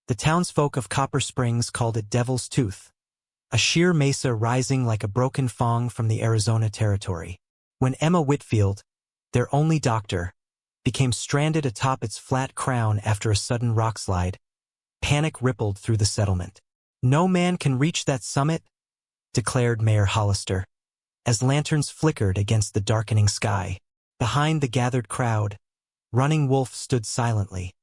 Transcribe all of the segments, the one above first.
The townsfolk of Copper Springs called it Devil's Tooth, a sheer mesa rising like a broken fong from the Arizona territory. When Emma Whitfield, their only doctor, became stranded atop its flat crown after a sudden rockslide, panic rippled through the settlement. "No man can reach that summit," declared Mayor Hollister, as lanterns flickered against the darkening sky. Behind the gathered crowd, Running Wolf stood silently,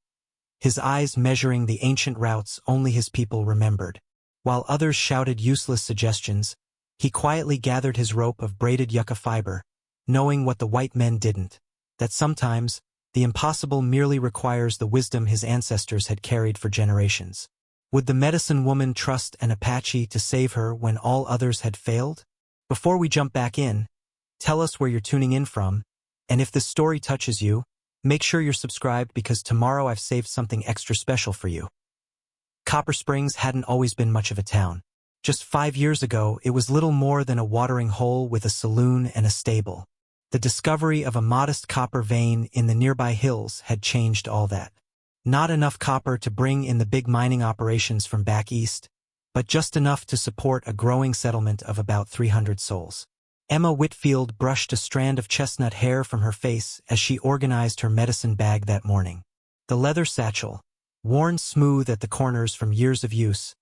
his eyes measuring the ancient routes only his people remembered. While others shouted useless suggestions, he quietly gathered his rope of braided yucca fiber, knowing what the white men didn't, that sometimes the impossible merely requires the wisdom his ancestors had carried for generations. Would the medicine woman trust an Apache to save her when all others had failed? Before we jump back in, tell us where you're tuning in from, and if this story touches you, make sure you're subscribed because tomorrow I've saved something extra special for you. Copper Springs hadn't always been much of a town. Just 5 years ago, it was little more than a watering hole with a saloon and a stable. The discovery of a modest copper vein in the nearby hills had changed all that. Not enough copper to bring in the big mining operations from back east, but just enough to support a growing settlement of about 300 souls. Emma Whitfield brushed a strand of chestnut hair from her face as she organized her medicine bag that morning. The leather satchel, worn smooth at the corners from years of use,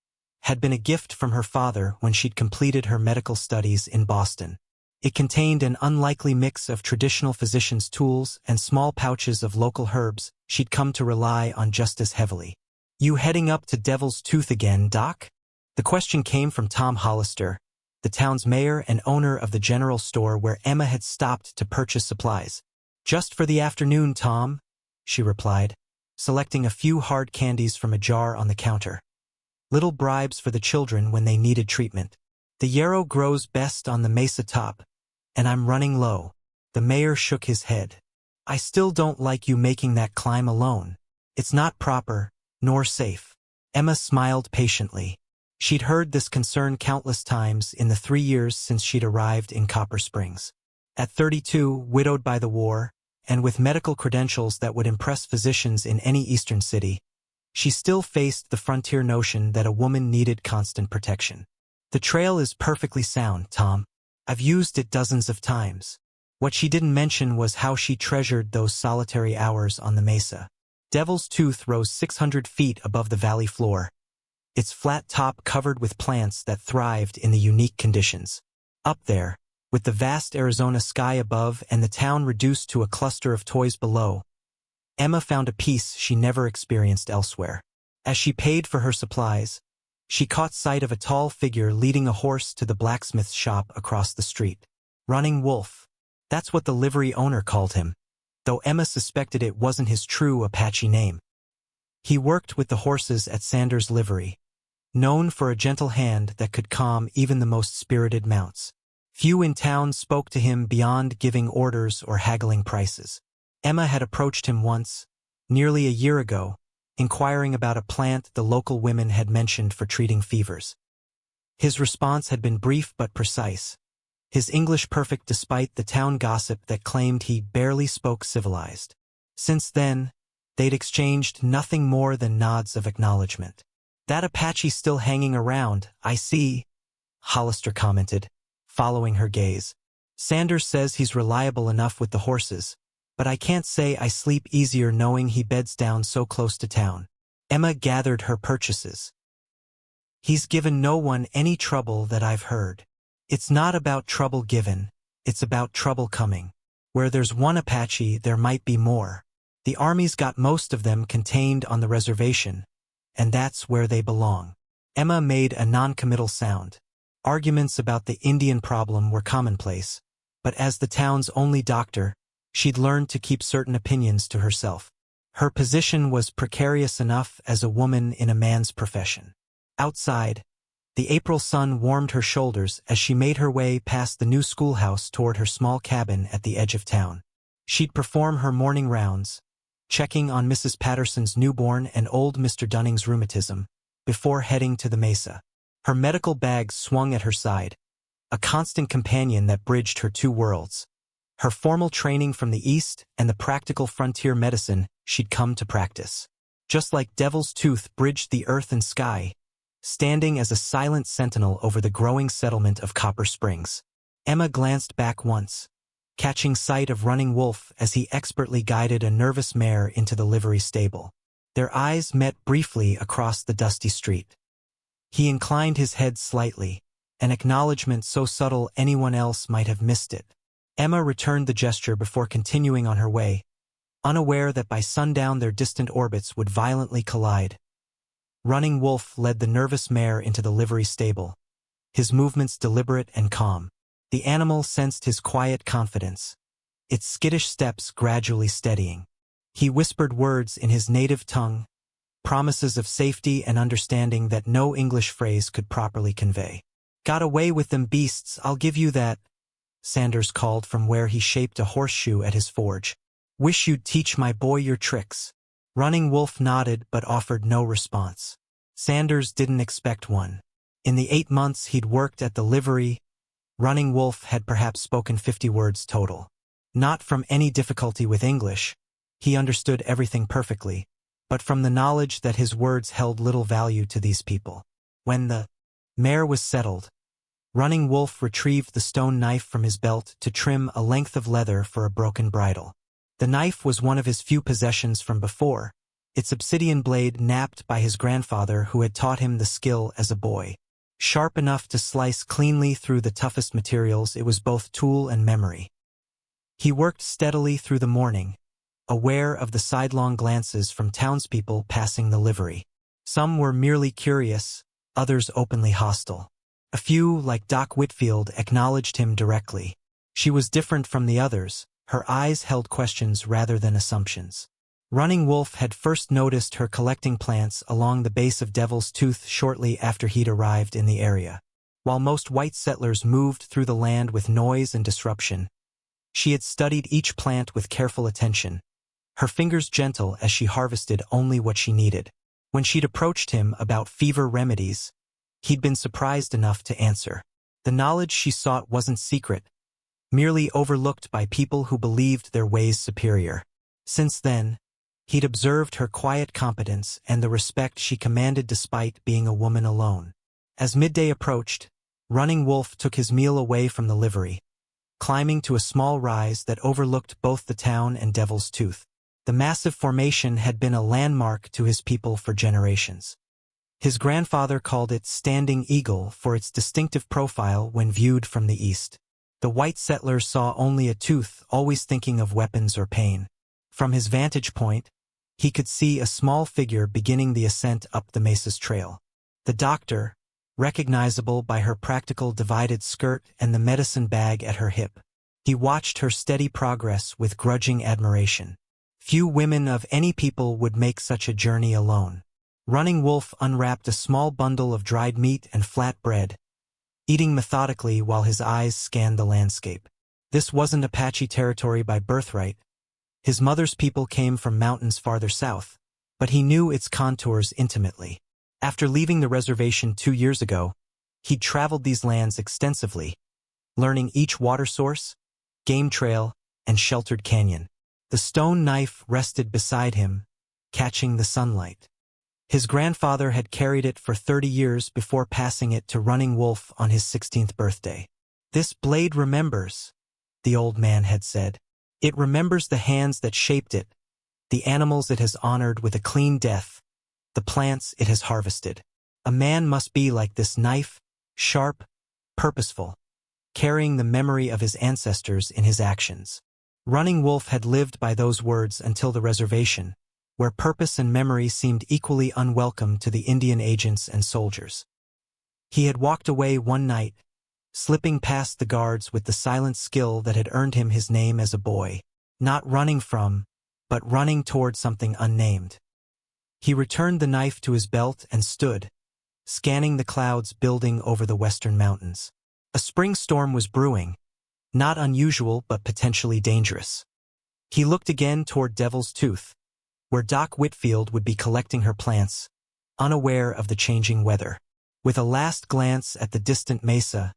had been a gift from her father when she'd completed her medical studies in Boston. It contained an unlikely mix of traditional physician's tools and small pouches of local herbs she'd come to rely on just as heavily. "You heading up to Devil's Tooth again, Doc?" The question came from Tom Hollister, the town's mayor and owner of the general store where Emma had stopped to purchase supplies. "Just for the afternoon, Tom," she replied, selecting a few hard candies from a jar on the counter. Little bribes for the children when they needed treatment. "The yarrow grows best on the mesa top, and I'm running low." The mayor shook his head. "I still don't like you making that climb alone. It's not proper, nor safe." Emma smiled patiently. She'd heard this concern countless times in the 3 years since she'd arrived in Copper Springs. At 32, widowed by the war, and with medical credentials that would impress physicians in any eastern city, she still faced the frontier notion that a woman needed constant protection. "The trail is perfectly sound, Tom. I've used it dozens of times." What she didn't mention was how she treasured those solitary hours on the mesa. Devil's Tooth rose 600 feet above the valley floor, its flat top covered with plants that thrived in the unique conditions. Up there, with the vast Arizona sky above and the town reduced to a cluster of toys below, Emma found a peace she never experienced elsewhere. As she paid for her supplies, she caught sight of a tall figure leading a horse to the blacksmith's shop across the street. Running Wolf. That's what the livery owner called him, though Emma suspected it wasn't his true Apache name. He worked with the horses at Sanders' Livery, known for a gentle hand that could calm even the most spirited mounts. Few in town spoke to him beyond giving orders or haggling prices. Emma had approached him once, nearly a year ago, inquiring about a plant the local women had mentioned for treating fevers. His response had been brief but precise, his English perfect despite the town gossip that claimed he barely spoke civilized. Since then, they'd exchanged nothing more than nods of acknowledgement. "That Apache still hanging around, I see," Hollister commented, following her gaze. "Sanders says he's reliable enough with the horses, but I can't say I sleep easier knowing he beds down so close to town." Emma gathered her purchases. "He's given no one any trouble that I've heard." "It's not about trouble given, it's about trouble coming. Where there's one Apache, there might be more. The Army's got most of them contained on the reservation, and that's where they belong." Emma made a non-committal sound. Arguments about the Indian problem were commonplace, but as the town's only doctor, she'd learned to keep certain opinions to herself. Her position was precarious enough as a woman in a man's profession. Outside, the April sun warmed her shoulders as she made her way past the new schoolhouse toward her small cabin at the edge of town. She'd perform her morning rounds, checking on Mrs. Patterson's newborn and old Mr. Dunning's rheumatism, before heading to the mesa. Her medical bag swung at her side, a constant companion that bridged her two worlds. Her formal training from the East and the practical frontier medicine she'd come to practice. just like Devil's Tooth bridged the earth and sky, standing as a silent sentinel over the growing settlement of Copper Springs. Emma glanced back once, catching sight of Running Wolf as he expertly guided a nervous mare into the livery stable. Their eyes met briefly across the dusty street. He inclined his head slightly, an acknowledgement so subtle anyone else might have missed it. Emma returned the gesture before continuing on her way, unaware that by sundown their distant orbits would violently collide. Running Wolf led the nervous mare into the livery stable, his movements deliberate and calm. The animal sensed his quiet confidence, its skittish steps gradually steadying. He whispered words in his native tongue, promises of safety and understanding that no English phrase could properly convey. "Got away with them beasts, I'll give you that," Sanders called from where he shaped a horseshoe at his forge. "Wish you'd teach my boy your tricks." Running Wolf nodded but offered no response. Sanders didn't expect one. In the 8 months he'd worked at the livery, Running Wolf had perhaps spoken 50 words total. Not from any difficulty with English, he understood everything perfectly, but from the knowledge that his words held little value to these people. When the mare was settled, Running Wolf retrieved the stone knife from his belt to trim a length of leather for a broken bridle. The knife was one of his few possessions from before, its obsidian blade napped by his grandfather who had taught him the skill as a boy. Sharp enough to slice cleanly through the toughest materials, it was both tool and memory. He worked steadily through the morning, aware of the sidelong glances from townspeople passing the livery. Some were merely curious, others openly hostile. A few, like Doc Whitfield, acknowledged him directly. She was different from the others. Her eyes held questions rather than assumptions. Running Wolf had first noticed her collecting plants along the base of Devil's Tooth shortly after he'd arrived in the area. While most white settlers moved through the land with noise and disruption, she had studied each plant with careful attention, her fingers gentle as she harvested only what she needed. When she'd approached him about fever remedies, he'd been surprised enough to answer. The knowledge she sought wasn't secret, merely overlooked by people who believed their ways superior. Since then, he'd observed her quiet competence and the respect she commanded despite being a woman alone. As midday approached, Running Wolf took his meal away from the livery, climbing to a small rise that overlooked both the town and Devil's Tooth. The massive formation had been a landmark to his people for generations. His grandfather called it Standing Eagle for its distinctive profile when viewed from the east. The white settlers saw only a tooth, always thinking of weapons or pain. From his vantage point, he could see a small figure beginning the ascent up the mesa's trail. The doctor, recognizable by her practical divided skirt and the medicine bag at her hip. He watched her steady progress with grudging admiration. Few women of any people would make such a journey alone. Running Wolf unwrapped a small bundle of dried meat and flat bread, eating methodically while his eyes scanned the landscape. This wasn't Apache territory by birthright. His mother's people came from mountains farther south, but he knew its contours intimately. After leaving the reservation 2 years ago, he'd traveled these lands extensively, learning each water source, game trail, and sheltered canyon. The stone knife rested beside him, catching the sunlight. His grandfather had carried it for 30 years before passing it to Running Wolf on his 16th birthday. "This blade remembers," the old man had said. "It remembers the hands that shaped it, the animals it has honored with a clean death, the plants it has harvested. A man must be like this knife, sharp, purposeful, carrying the memory of his ancestors in his actions." Running Wolf had lived by those words until the reservation, where purpose and memory seemed equally unwelcome to the Indian agents and soldiers. He had walked away one night, slipping past the guards with the silent skill that had earned him his name as a boy, not running from, but running toward something unnamed. He returned the knife to his belt and stood, scanning the clouds building over the western mountains. A spring storm was brewing, not unusual but potentially dangerous. He looked again toward Devil's Tooth, where Doc Whitfield would be collecting her plants, unaware of the changing weather. With a last glance at the distant mesa,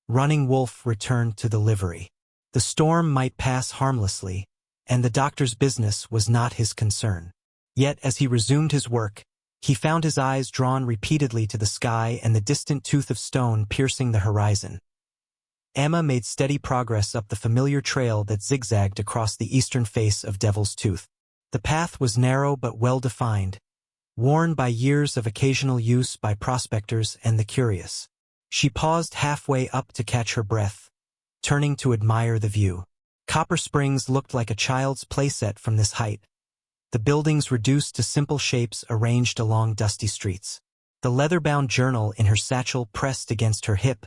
Running Wolf returned to the livery. The storm might pass harmlessly, and the doctor's business was not his concern. Yet as he resumed his work, he found his eyes drawn repeatedly to the sky and the distant tooth of stone piercing the horizon. Emma made steady progress up the familiar trail that zigzagged across the eastern face of Devil's Tooth. The path was narrow but well-defined, worn by years of occasional use by prospectors and the curious. She paused halfway up to catch her breath, turning to admire the view. Copper Springs looked like a child's playset from this height, the buildings reduced to simple shapes arranged along dusty streets. The leather-bound journal in her satchel pressed against her hip,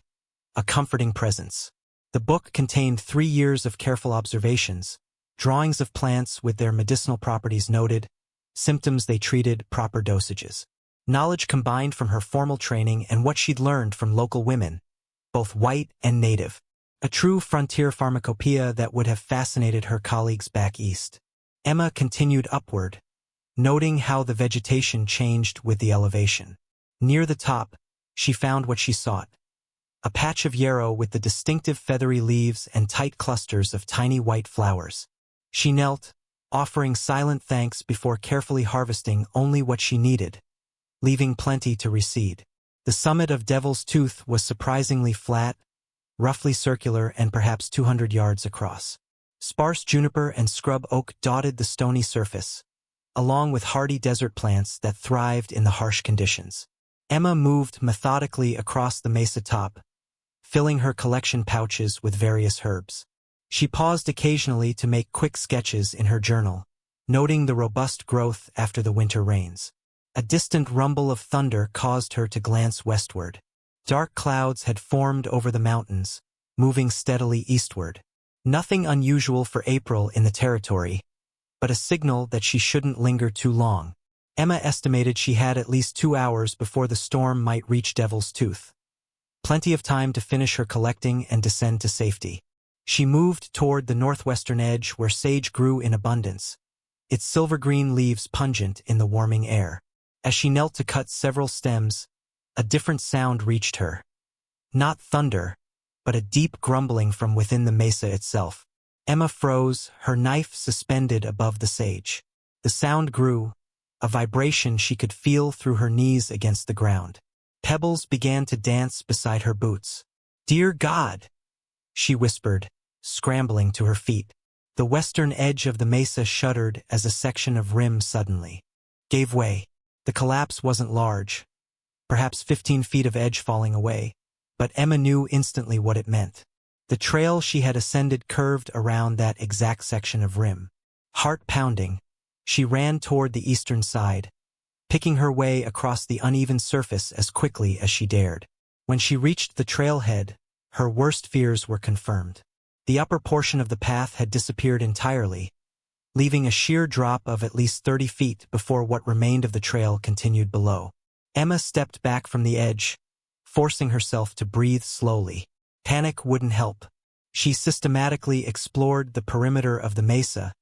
a comforting presence. The book contained 3 years of careful observations, drawings of plants with their medicinal properties noted, symptoms they treated, proper dosages. Knowledge combined from her formal training and what she'd learned from local women, both white and native. A true frontier pharmacopoeia that would have fascinated her colleagues back east. Emma continued upward, noting how the vegetation changed with the elevation. Near the top, she found what she sought. A patch of yarrow with the distinctive feathery leaves and tight clusters of tiny white flowers. She knelt, offering silent thanks before carefully harvesting only what she needed, leaving plenty to reseed. The summit of Devil's Tooth was surprisingly flat, roughly circular and perhaps 200 yards across. Sparse juniper and scrub oak dotted the stony surface, along with hardy desert plants that thrived in the harsh conditions. Emma moved methodically across the mesa top, filling her collection pouches with various herbs. She paused occasionally to make quick sketches in her journal, noting the robust growth after the winter rains. A distant rumble of thunder caused her to glance westward. Dark clouds had formed over the mountains, moving steadily eastward. Nothing unusual for April in the territory, but a signal that she shouldn't linger too long. Emma estimated she had at least 2 hours before the storm might reach Devil's Tooth. Plenty of time to finish her collecting and descend to safety. She moved toward the northwestern edge where sage grew in abundance, its silver-green leaves pungent in the warming air. As she knelt to cut several stems, a different sound reached her. Not thunder, but a deep grumbling from within the mesa itself. Emma froze, her knife suspended above the sage. The sound grew, a vibration she could feel through her knees against the ground. Pebbles began to dance beside her boots. "Dear God!" she whispered, scrambling to her feet. The western edge of the mesa shuddered as a section of rim suddenly gave way. The collapse wasn't large, perhaps 15 feet of edge falling away, but Emma knew instantly what it meant. The trail she had ascended curved around that exact section of rim. Heart pounding, she ran toward the eastern side, picking her way across the uneven surface as quickly as she dared. When she reached the trailhead, her worst fears were confirmed. The upper portion of the path had disappeared entirely, leaving a sheer drop of at least 30 feet before what remained of the trail continued below. Emma stepped back from the edge, forcing herself to breathe slowly. Panic wouldn't help. She systematically explored the perimeter of the mesa,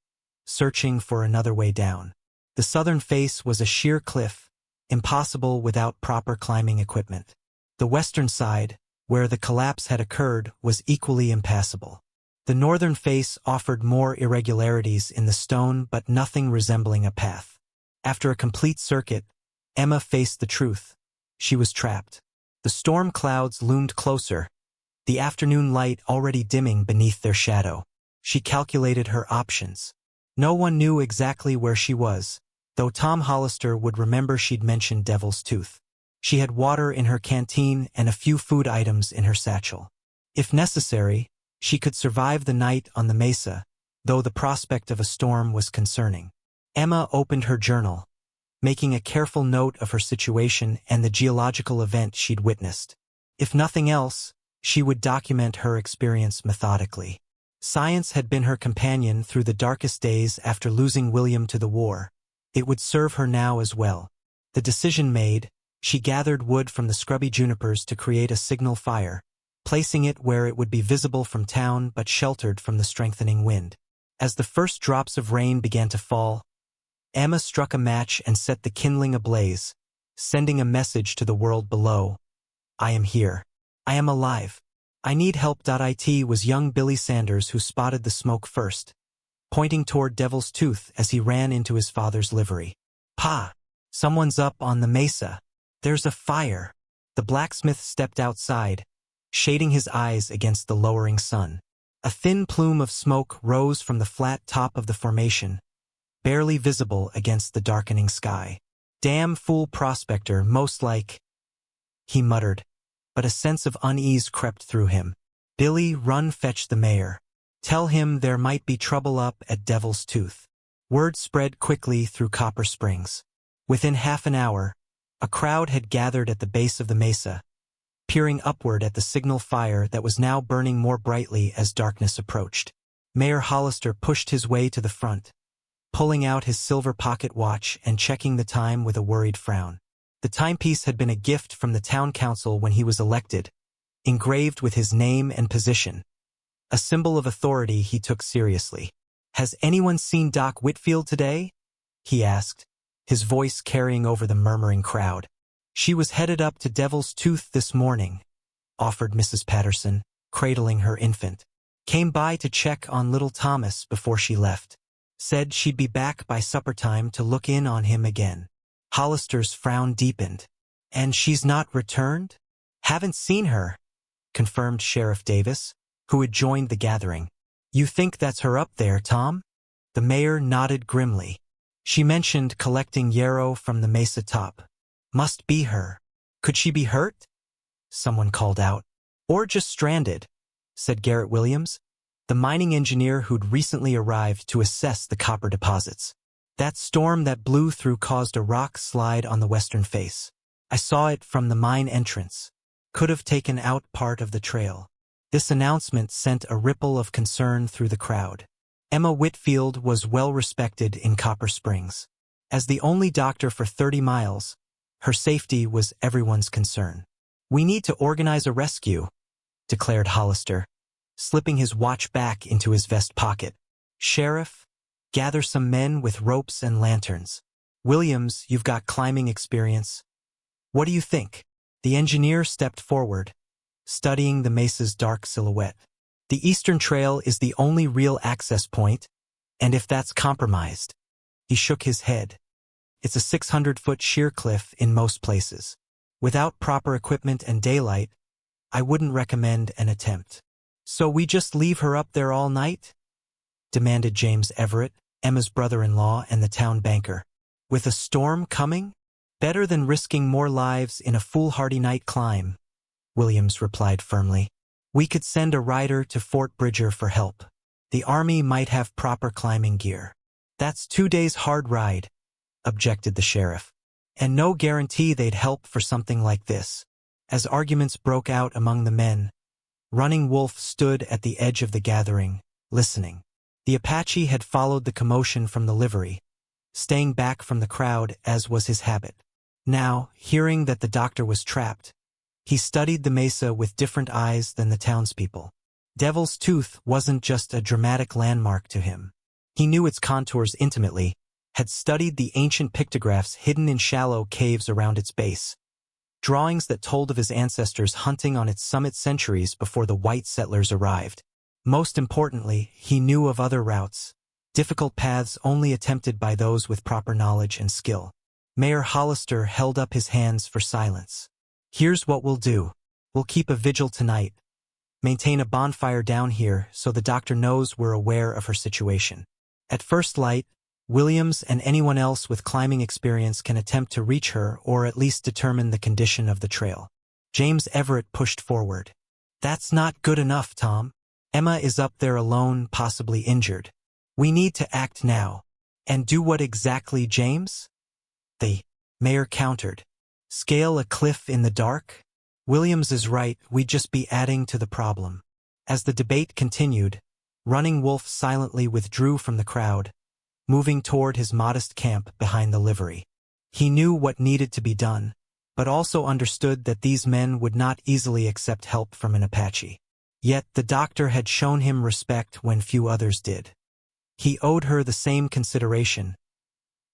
searching for another way down. The southern face was a sheer cliff, impossible without proper climbing equipment. The western side, where the collapse had occurred, was equally impassable. The northern face offered more irregularities in the stone but nothing resembling a path. After a complete circuit, Emma faced the truth. She was trapped. The storm clouds loomed closer, the afternoon light already dimming beneath their shadow. She calculated her options. No one knew exactly where she was, though Tom Hollister would remember she'd mentioned Devil's Tooth. She had water in her canteen and a few food items in her satchel. If necessary, she could survive the night on the mesa, though the prospect of a storm was concerning. Emma opened her journal, making a careful note of her situation and the geological event she'd witnessed. If nothing else, she would document her experience methodically. Science had been her companion through the darkest days after losing William to the war. It would serve her now as well. The decision made, she gathered wood from the scrubby junipers to create a signal fire, placing it where it would be visible from town but sheltered from the strengthening wind. As the first drops of rain began to fall, Emma struck a match and set the kindling ablaze, sending a message to the world below. "I am here. I am alive. I need help." It was young Billy Sanders who spotted the smoke first, pointing toward Devil's Tooth as he ran into his father's livery. Pa! Someone's up on the mesa. There's a fire. The blacksmith stepped outside, shading his eyes against the lowering sun. A thin plume of smoke rose from the flat top of the formation, barely visible against the darkening sky. Damn fool prospector, most like, he muttered, but a sense of unease crept through him. Billy, run fetch the mayor. Tell him there might be trouble up at Devil's Tooth. Word spread quickly through Copper Springs. Within half an hour, a crowd had gathered at the base of the mesa, peering upward at the signal fire that was now burning more brightly as darkness approached. Mayor Hollister pushed his way to the front, pulling out his silver pocket watch and checking the time with a worried frown. The timepiece had been a gift from the town council when he was elected, engraved with his name and position, a symbol of authority he took seriously. "Has anyone seen Doc Whitfield today?" he asked, his voice carrying over the murmuring crowd. "She was headed up to Devil's Tooth this morning," offered Mrs. Patterson, cradling her infant. "Came by to check on little Thomas before she left. Said she'd be back by supper time to look in on him again." Hollister's frown deepened. "And she's not returned?" "Haven't seen her," confirmed Sheriff Davis, who had joined the gathering. "You think that's her up there, Tom?" The mayor nodded grimly. "She mentioned collecting yarrow from the mesa top. Must be her. Could she be hurt?" someone called out. "Or just stranded," said Garrett Williams, the mining engineer who'd recently arrived to assess the copper deposits. "That storm that blew through caused a rock slide on the western face. I saw it from the mine entrance. Could have taken out part of the trail." This announcement sent a ripple of concern through the crowd. Emma Whitfield was well respected in Copper Springs. As the only doctor for 30 miles, her safety was everyone's concern. "We need to organize a rescue," declared Hollister, slipping his watch back into his vest pocket. "Sheriff, gather some men with ropes and lanterns. Williams, you've got climbing experience. What do you think?" The engineer stepped forward, studying the mesa's dark silhouette. "The Eastern Trail is the only real access point, and if that's compromised—" He shook his head. "It's a 600-foot sheer cliff in most places. Without proper equipment and daylight, I wouldn't recommend an attempt." "So we just leave her up there all night?" demanded James Everett, Emma's brother-in-law and the town banker. "With a storm coming? Better than risking more lives in a foolhardy night climb," Williams replied firmly. "We could send a rider to Fort Bridger for help. The Army might have proper climbing gear." "That's 2 days' hard ride," objected the sheriff. "And no guarantee they'd help for something like this." As arguments broke out among the men, Running Wolf stood at the edge of the gathering, listening. The Apache had followed the commotion from the livery, staying back from the crowd as was his habit. Now, hearing that the doctor was trapped, he studied the mesa with different eyes than the townspeople. Devil's Tooth wasn't just a dramatic landmark to him. He knew its contours intimately, had studied the ancient pictographs hidden in shallow caves around its base, drawings that told of his ancestors hunting on its summit centuries before the white settlers arrived. Most importantly, he knew of other routes, difficult paths only attempted by those with proper knowledge and skill. Mayor Hollister held up his hands for silence. "Here's what we'll do. We'll keep a vigil tonight. Maintain a bonfire down here so the doctor knows we're aware of her situation. At first light, Williams and anyone else with climbing experience can attempt to reach her or at least determine the condition of the trail." James Everett pushed forward. "That's not good enough, Tom. Emma is up there alone, possibly injured. We need to act now." "And do what exactly, James?" the mayor countered. "Scale a cliff in the dark?" "Williams is right, we'd just be adding to the problem." As the debate continued, Running Wolf silently withdrew from the crowd, moving toward his modest camp behind the livery. He knew what needed to be done, but also understood that these men would not easily accept help from an Apache. Yet the doctor had shown him respect when few others did. He owed her the same consideration.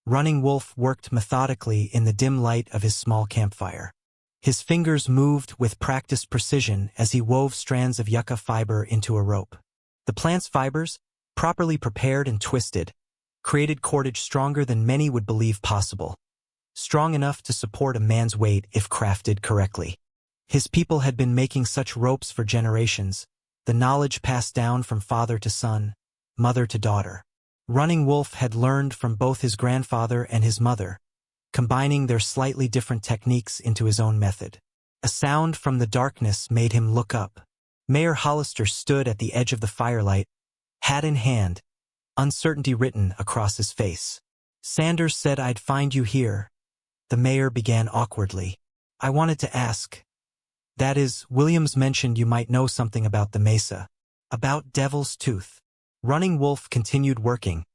Running Wolf worked methodically in the dim light of his small campfire. His fingers moved with practiced precision as he wove strands of yucca fiber into a rope. The plant's fibers, properly prepared and twisted, created cordage stronger than many would believe possible, strong enough to support a man's weight if crafted correctly. His people had been making such ropes for generations, the knowledge passed down from father to son, mother to daughter. Running Wolf had learned from both his grandfather and his mother, combining their slightly different techniques into his own method. A sound from the darkness made him look up. Mayor Hollister stood at the edge of the firelight, hat in hand, uncertainty written across his face. "Sanders said I'd find you here," the mayor began awkwardly. "I wanted to ask. That is, Williams mentioned you might know something about the mesa. About Devil's Tooth." Running Wolf continued working,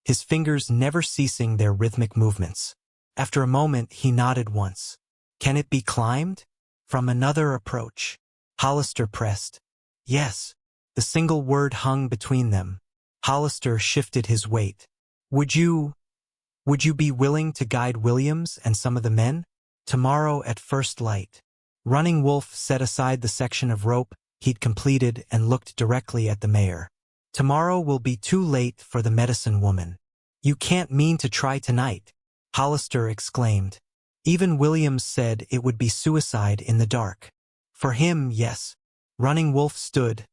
his fingers never ceasing their rhythmic movements. After a moment, he nodded once. "Can it be climbed?" From another approach, Hollister pressed. "Yes." The single word hung between them. Hollister shifted his weight. Would you be willing to guide Williams and some of the men? Tomorrow at first light." Running Wolf set aside the section of rope he'd completed and looked directly at the mayor. "Tomorrow will be too late for the medicine woman." "You can't mean to try tonight," Hollister exclaimed. "Even Williams said it would be suicide in the dark." "For him, yes." Running Wolf stood,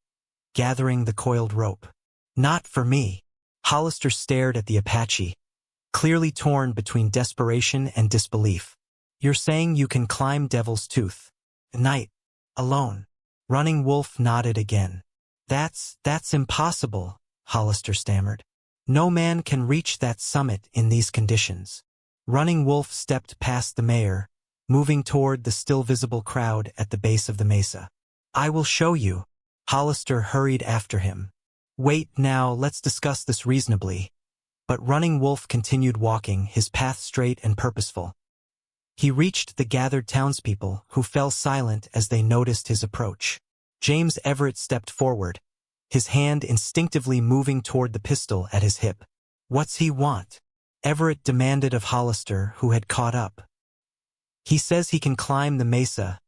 gathering the coiled rope. "Not for me." Hollister stared at the Apache, clearly torn between desperation and disbelief. "You're saying you can climb Devil's Tooth? Night? Alone?" Running Wolf nodded again. That's impossible," Hollister stammered. "No man can reach that summit in these conditions." Running Wolf stepped past the mayor, moving toward the still visible crowd at the base of the mesa. "I will show you." Hollister hurried after him. "Wait, now, let's discuss this reasonably." But Running Wolf continued walking, his path straight and purposeful. He reached the gathered townspeople, who fell silent as they noticed his approach. James Everett stepped forward, his hand instinctively moving toward the pistol at his hip. "What's he want?" Everett demanded of Hollister, who had caught up. "He says he can climb the mesa,"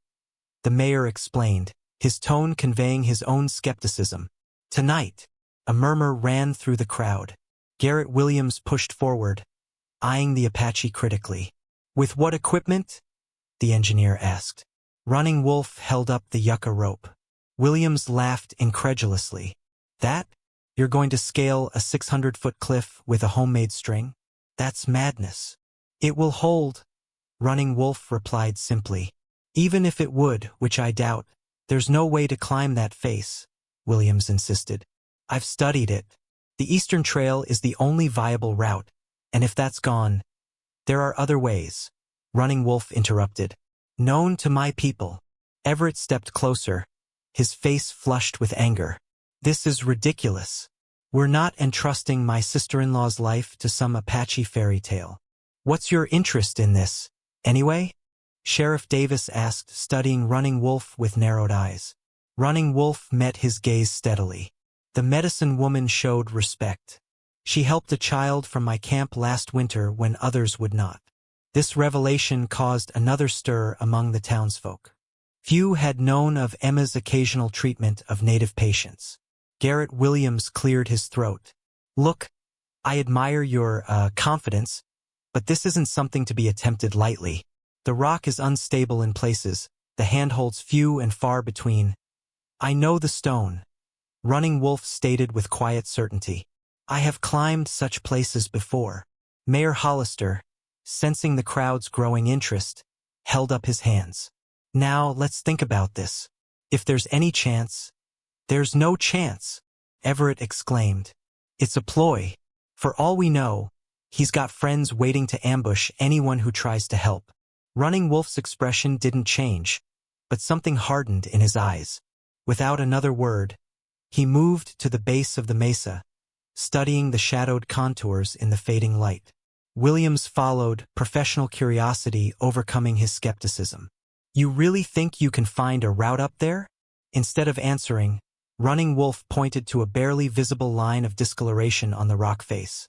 the mayor explained, his tone conveying his own skepticism. "Tonight." A murmur ran through the crowd. Garrett Williams pushed forward, eyeing the Apache critically. "With what equipment?" the engineer asked. Running Wolf held up the yucca rope. Williams laughed incredulously. "That? You're going to scale a 600-foot cliff with a homemade string? That's madness." "It will hold," Running Wolf replied simply. "Even if it would, which I doubt, there's no way to climb that face," Williams insisted. "I've studied it. The Eastern Trail is the only viable route, and if that's gone, there are other ways." Running Wolf interrupted. "Known to my people." Everett stepped closer, his face flushed with anger. "This is ridiculous. We're not entrusting my sister-in-law's life to some Apache fairy tale." "What's your interest in this, anyway?" Sheriff Davis asked, studying Running Wolf with narrowed eyes. Running Wolf met his gaze steadily. "The medicine woman showed respect. She helped a child from my camp last winter when others would not." This revelation caused another stir among the townsfolk. Few had known of Emma's occasional treatment of native patients. Garrett Williams cleared his throat. "Look, I admire your confidence, but this isn't something to be attempted lightly. The rock is unstable in places, the handholds few and far between. I know the stone," Running Wolf stated with quiet certainty. "I have climbed such places before." Mayor Hollister, sensing the crowd's growing interest, held up his hands. "Now let's think about this. If there's any chance—" "There's no chance," Everett exclaimed. "It's a ploy. For all we know, he's got friends waiting to ambush anyone who tries to help." Running Wolf's expression didn't change, but something hardened in his eyes. Without another word, he moved to the base of the mesa, studying the shadowed contours in the fading light. Williams followed, professional curiosity overcoming his skepticism. "You really think you can find a route up there?" Instead of answering, Running Wolf pointed to a barely visible line of discoloration on the rock face.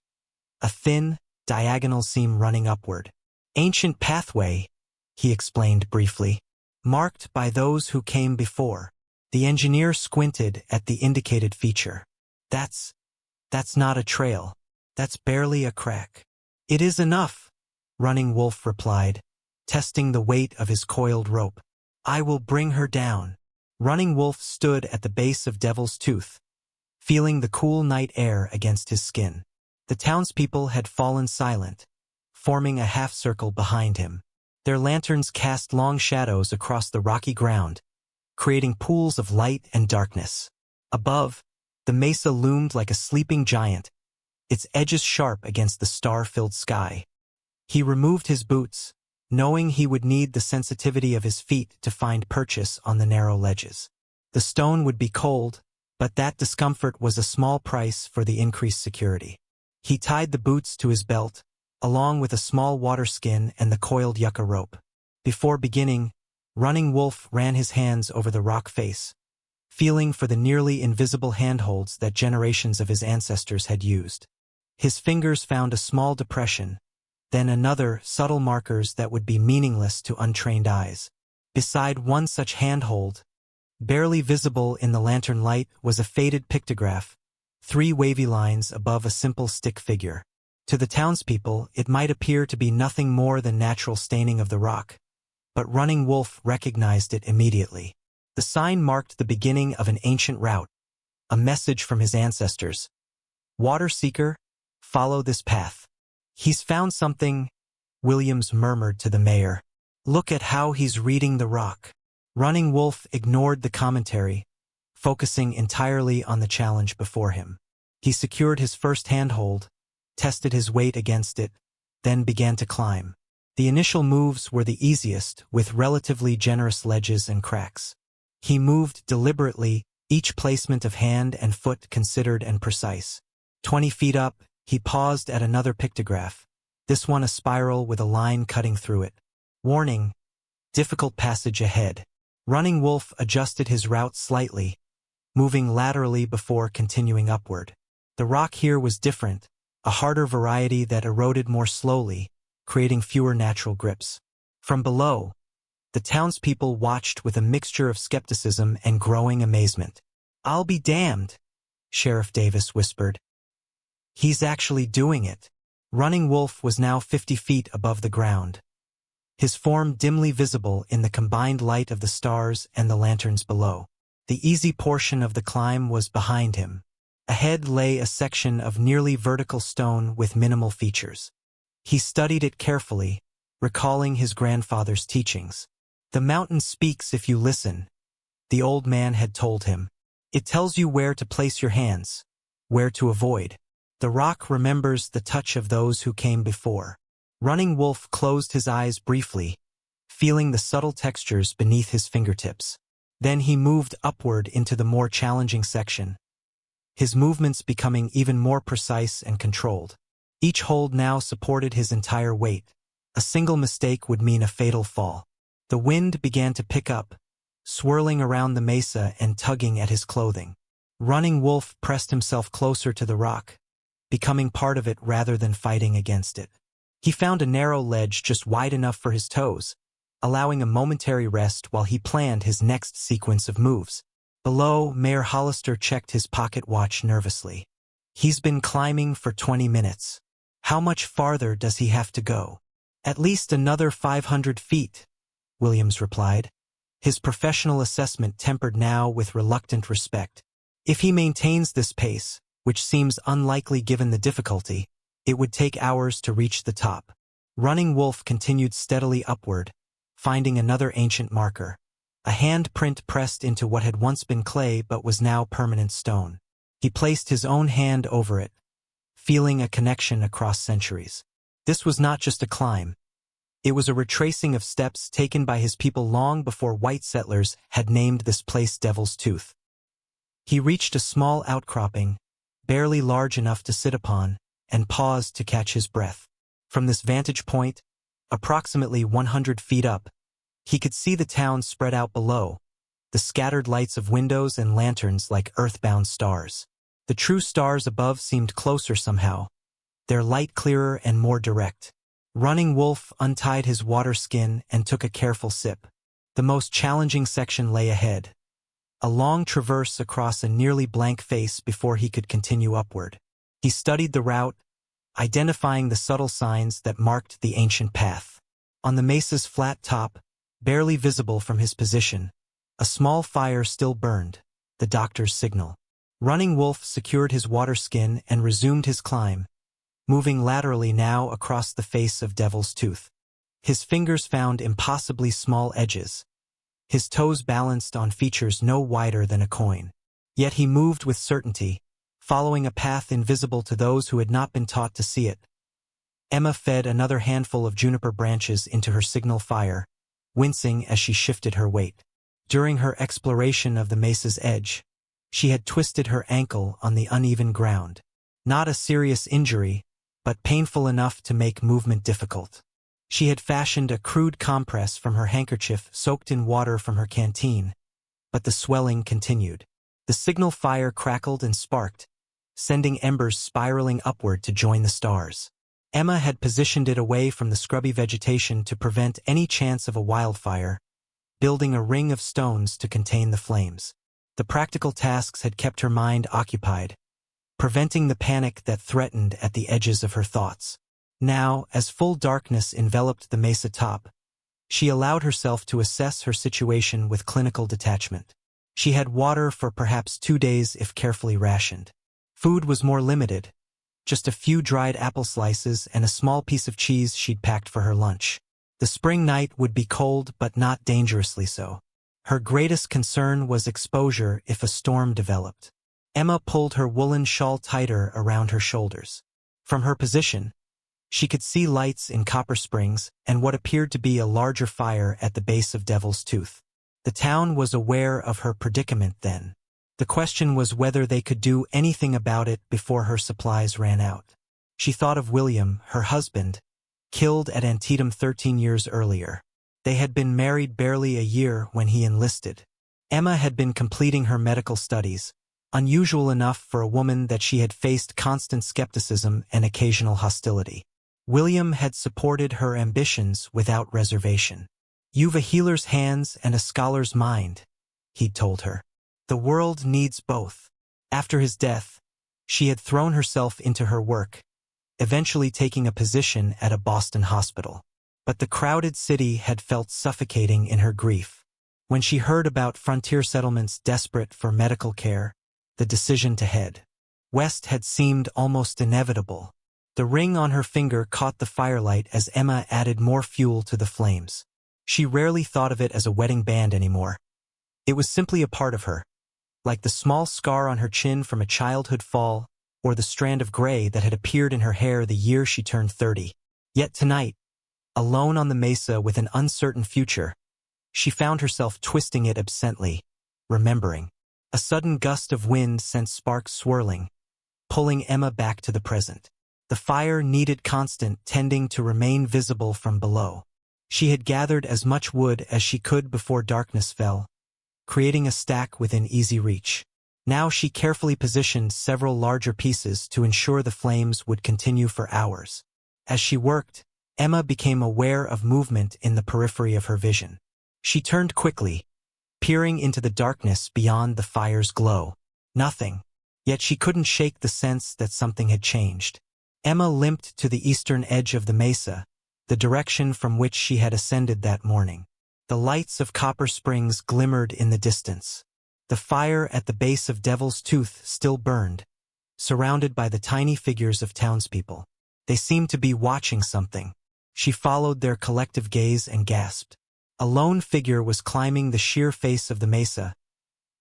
A thin, diagonal seam running upward. "Ancient pathway," he explained briefly, "marked by those who came before." The engineer squinted at the indicated feature. That's not a trail. That's barely a crack. It is enough, Running Wolf replied, testing the weight of his coiled rope. I will bring her down. Running Wolf stood at the base of Devil's Tooth, feeling the cool night air against his skin. The townspeople had fallen silent, forming a half-circle behind him. Their lanterns cast long shadows across the rocky ground, creating pools of light and darkness. Above, the mesa loomed like a sleeping giant, its edges sharp against the star-filled sky. He removed his boots, knowing he would need the sensitivity of his feet to find purchase on the narrow ledges. The stone would be cold, but that discomfort was a small price for the increased security. He tied the boots to his belt, along with a small water skin and the coiled yucca rope. Before beginning, Running Wolf ran his hands over the rock face, feeling for the nearly invisible handholds that generations of his ancestors had used. His fingers found a small depression, then another, subtle markers that would be meaningless to untrained eyes. Beside one such handhold, barely visible in the lantern light, was a faded pictograph, 3 wavy lines above a simple stick figure. To the townspeople, it might appear to be nothing more than natural staining of the rock, but Running Wolf recognized it immediately. The sign marked the beginning of an ancient route, a message from his ancestors. Water Seeker, follow this path. He's found something, Williams murmured to the mayor. Look at how he's reading the rock. Running Wolf ignored the commentary, focusing entirely on the challenge before him. He secured his first handhold, tested his weight against it, then began to climb. The initial moves were the easiest, with relatively generous ledges and cracks. He moved deliberately, each placement of hand and foot considered and precise. 20 feet up, he paused at another pictograph, this one a spiral with a line cutting through it. Warning: difficult passage ahead. Running Wolf adjusted his route slightly, moving laterally before continuing upward. The rock here was different, a harder variety that eroded more slowly, creating fewer natural grips. From below, the townspeople watched with a mixture of skepticism and growing amazement. I'll be damned, Sheriff Davis whispered. He's actually doing it. Running Wolf was now 50 feet above the ground, his form dimly visible in the combined light of the stars and the lanterns below. The easy portion of the climb was behind him. Ahead lay a section of nearly vertical stone with minimal features. He studied it carefully, recalling his grandfather's teachings. The mountain speaks if you listen, the old man had told him. It tells you where to place your hands, where to avoid. The rock remembers the touch of those who came before. Running Wolf closed his eyes briefly, feeling the subtle textures beneath his fingertips. Then he moved upward into the more challenging section, his movements becoming even more precise and controlled. Each hold now supported his entire weight. A single mistake would mean a fatal fall. The wind began to pick up, swirling around the mesa and tugging at his clothing. Running Wolf pressed himself closer to the rock, becoming part of it rather than fighting against it. He found a narrow ledge just wide enough for his toes, allowing a momentary rest while he planned his next sequence of moves. Below, Mayor Hollister checked his pocket watch nervously. He's been climbing for 20 minutes. How much farther does he have to go? At least another 500 feet, Williams replied, his professional assessment tempered now with reluctant respect. If he maintains this pace, which seems unlikely given the difficulty, it would take hours to reach the top. Running Wolf continued steadily upward, finding another ancient marker, a handprint pressed into what had once been clay but was now permanent stone. He placed his own hand over it, feeling a connection across centuries. This was not just a climb. It was a retracing of steps taken by his people long before white settlers had named this place Devil's Tooth. He reached a small outcropping, barely large enough to sit upon, and paused to catch his breath. From this vantage point, approximately 100 feet up, he could see the town spread out below, the scattered lights of windows and lanterns like earthbound stars. The true stars above seemed closer somehow, their light clearer and more direct. Running Wolf untied his water skin and took a careful sip. The most challenging section lay ahead, a long traverse across a nearly blank face before he could continue upward. He studied the route, identifying the subtle signs that marked the ancient path. On the mesa's flat top, barely visible from his position, a small fire still burned, the doctor's signal. Running Wolf secured his water skin and resumed his climb, moving laterally now across the face of Devil's Tooth. His fingers found impossibly small edges, his toes balanced on features no wider than a coin. Yet he moved with certainty, following a path invisible to those who had not been taught to see it. Emma fed another handful of juniper branches into her signal fire, wincing as she shifted her weight. During her exploration of the mesa's edge, she had twisted her ankle on the uneven ground. Not a serious injury, but painful enough to make movement difficult. She had fashioned a crude compress from her handkerchief soaked in water from her canteen, but the swelling continued. The signal fire crackled and sparked, sending embers spiraling upward to join the stars. Emma had positioned it away from the scrubby vegetation to prevent any chance of a wildfire, building a ring of stones to contain the flames. The practical tasks had kept her mind occupied, preventing the panic that threatened at the edges of her thoughts. Now, as full darkness enveloped the mesa top, she allowed herself to assess her situation with clinical detachment. She had water for perhaps 2 days if carefully rationed. Food was more limited, just a few dried apple slices and a small piece of cheese she'd packed for her lunch. The spring night would be cold but not dangerously so. Her greatest concern was exposure if a storm developed. Emma pulled her woolen shawl tighter around her shoulders. From her position, she could see lights in Copper Springs and what appeared to be a larger fire at the base of Devil's Tooth. The town was aware of her predicament then. The question was whether they could do anything about it before her supplies ran out. She thought of William, her husband, killed at Antietam 13 years earlier. They had been married barely a year when he enlisted. Emma had been completing her medical studies, unusual enough for a woman that she had faced constant skepticism and occasional hostility. William had supported her ambitions without reservation. "You've a healer's hands and a scholar's mind," he'd told her. "The world needs both." After his death, she had thrown herself into her work, eventually taking a position at a Boston hospital. But the crowded city had felt suffocating in her grief. When she heard about frontier settlements desperate for medical care, the decision to head west had seemed almost inevitable. The ring on her finger caught the firelight as Emma added more fuel to the flames. She rarely thought of it as a wedding band anymore. It was simply a part of her, like the small scar on her chin from a childhood fall, or the strand of gray that had appeared in her hair the year she turned 30. Yet tonight, alone on the mesa with an uncertain future, she found herself twisting it absently, remembering. A sudden gust of wind sent sparks swirling, pulling Emma back to the present. The fire needed constant tending to remain visible from below. She had gathered as much wood as she could before darkness fell, creating a stack within easy reach. Now she carefully positioned several larger pieces to ensure the flames would continue for hours. As she worked, Emma became aware of movement in the periphery of her vision. She turned quickly, peering into the darkness beyond the fire's glow. Nothing. Yet she couldn't shake the sense that something had changed. Emma limped to the eastern edge of the mesa, the direction from which she had ascended that morning. The lights of Copper Springs glimmered in the distance. The fire at the base of Devil's Tooth still burned, surrounded by the tiny figures of townspeople. They seemed to be watching something. She followed their collective gaze and gasped. A lone figure was climbing the sheer face of the mesa,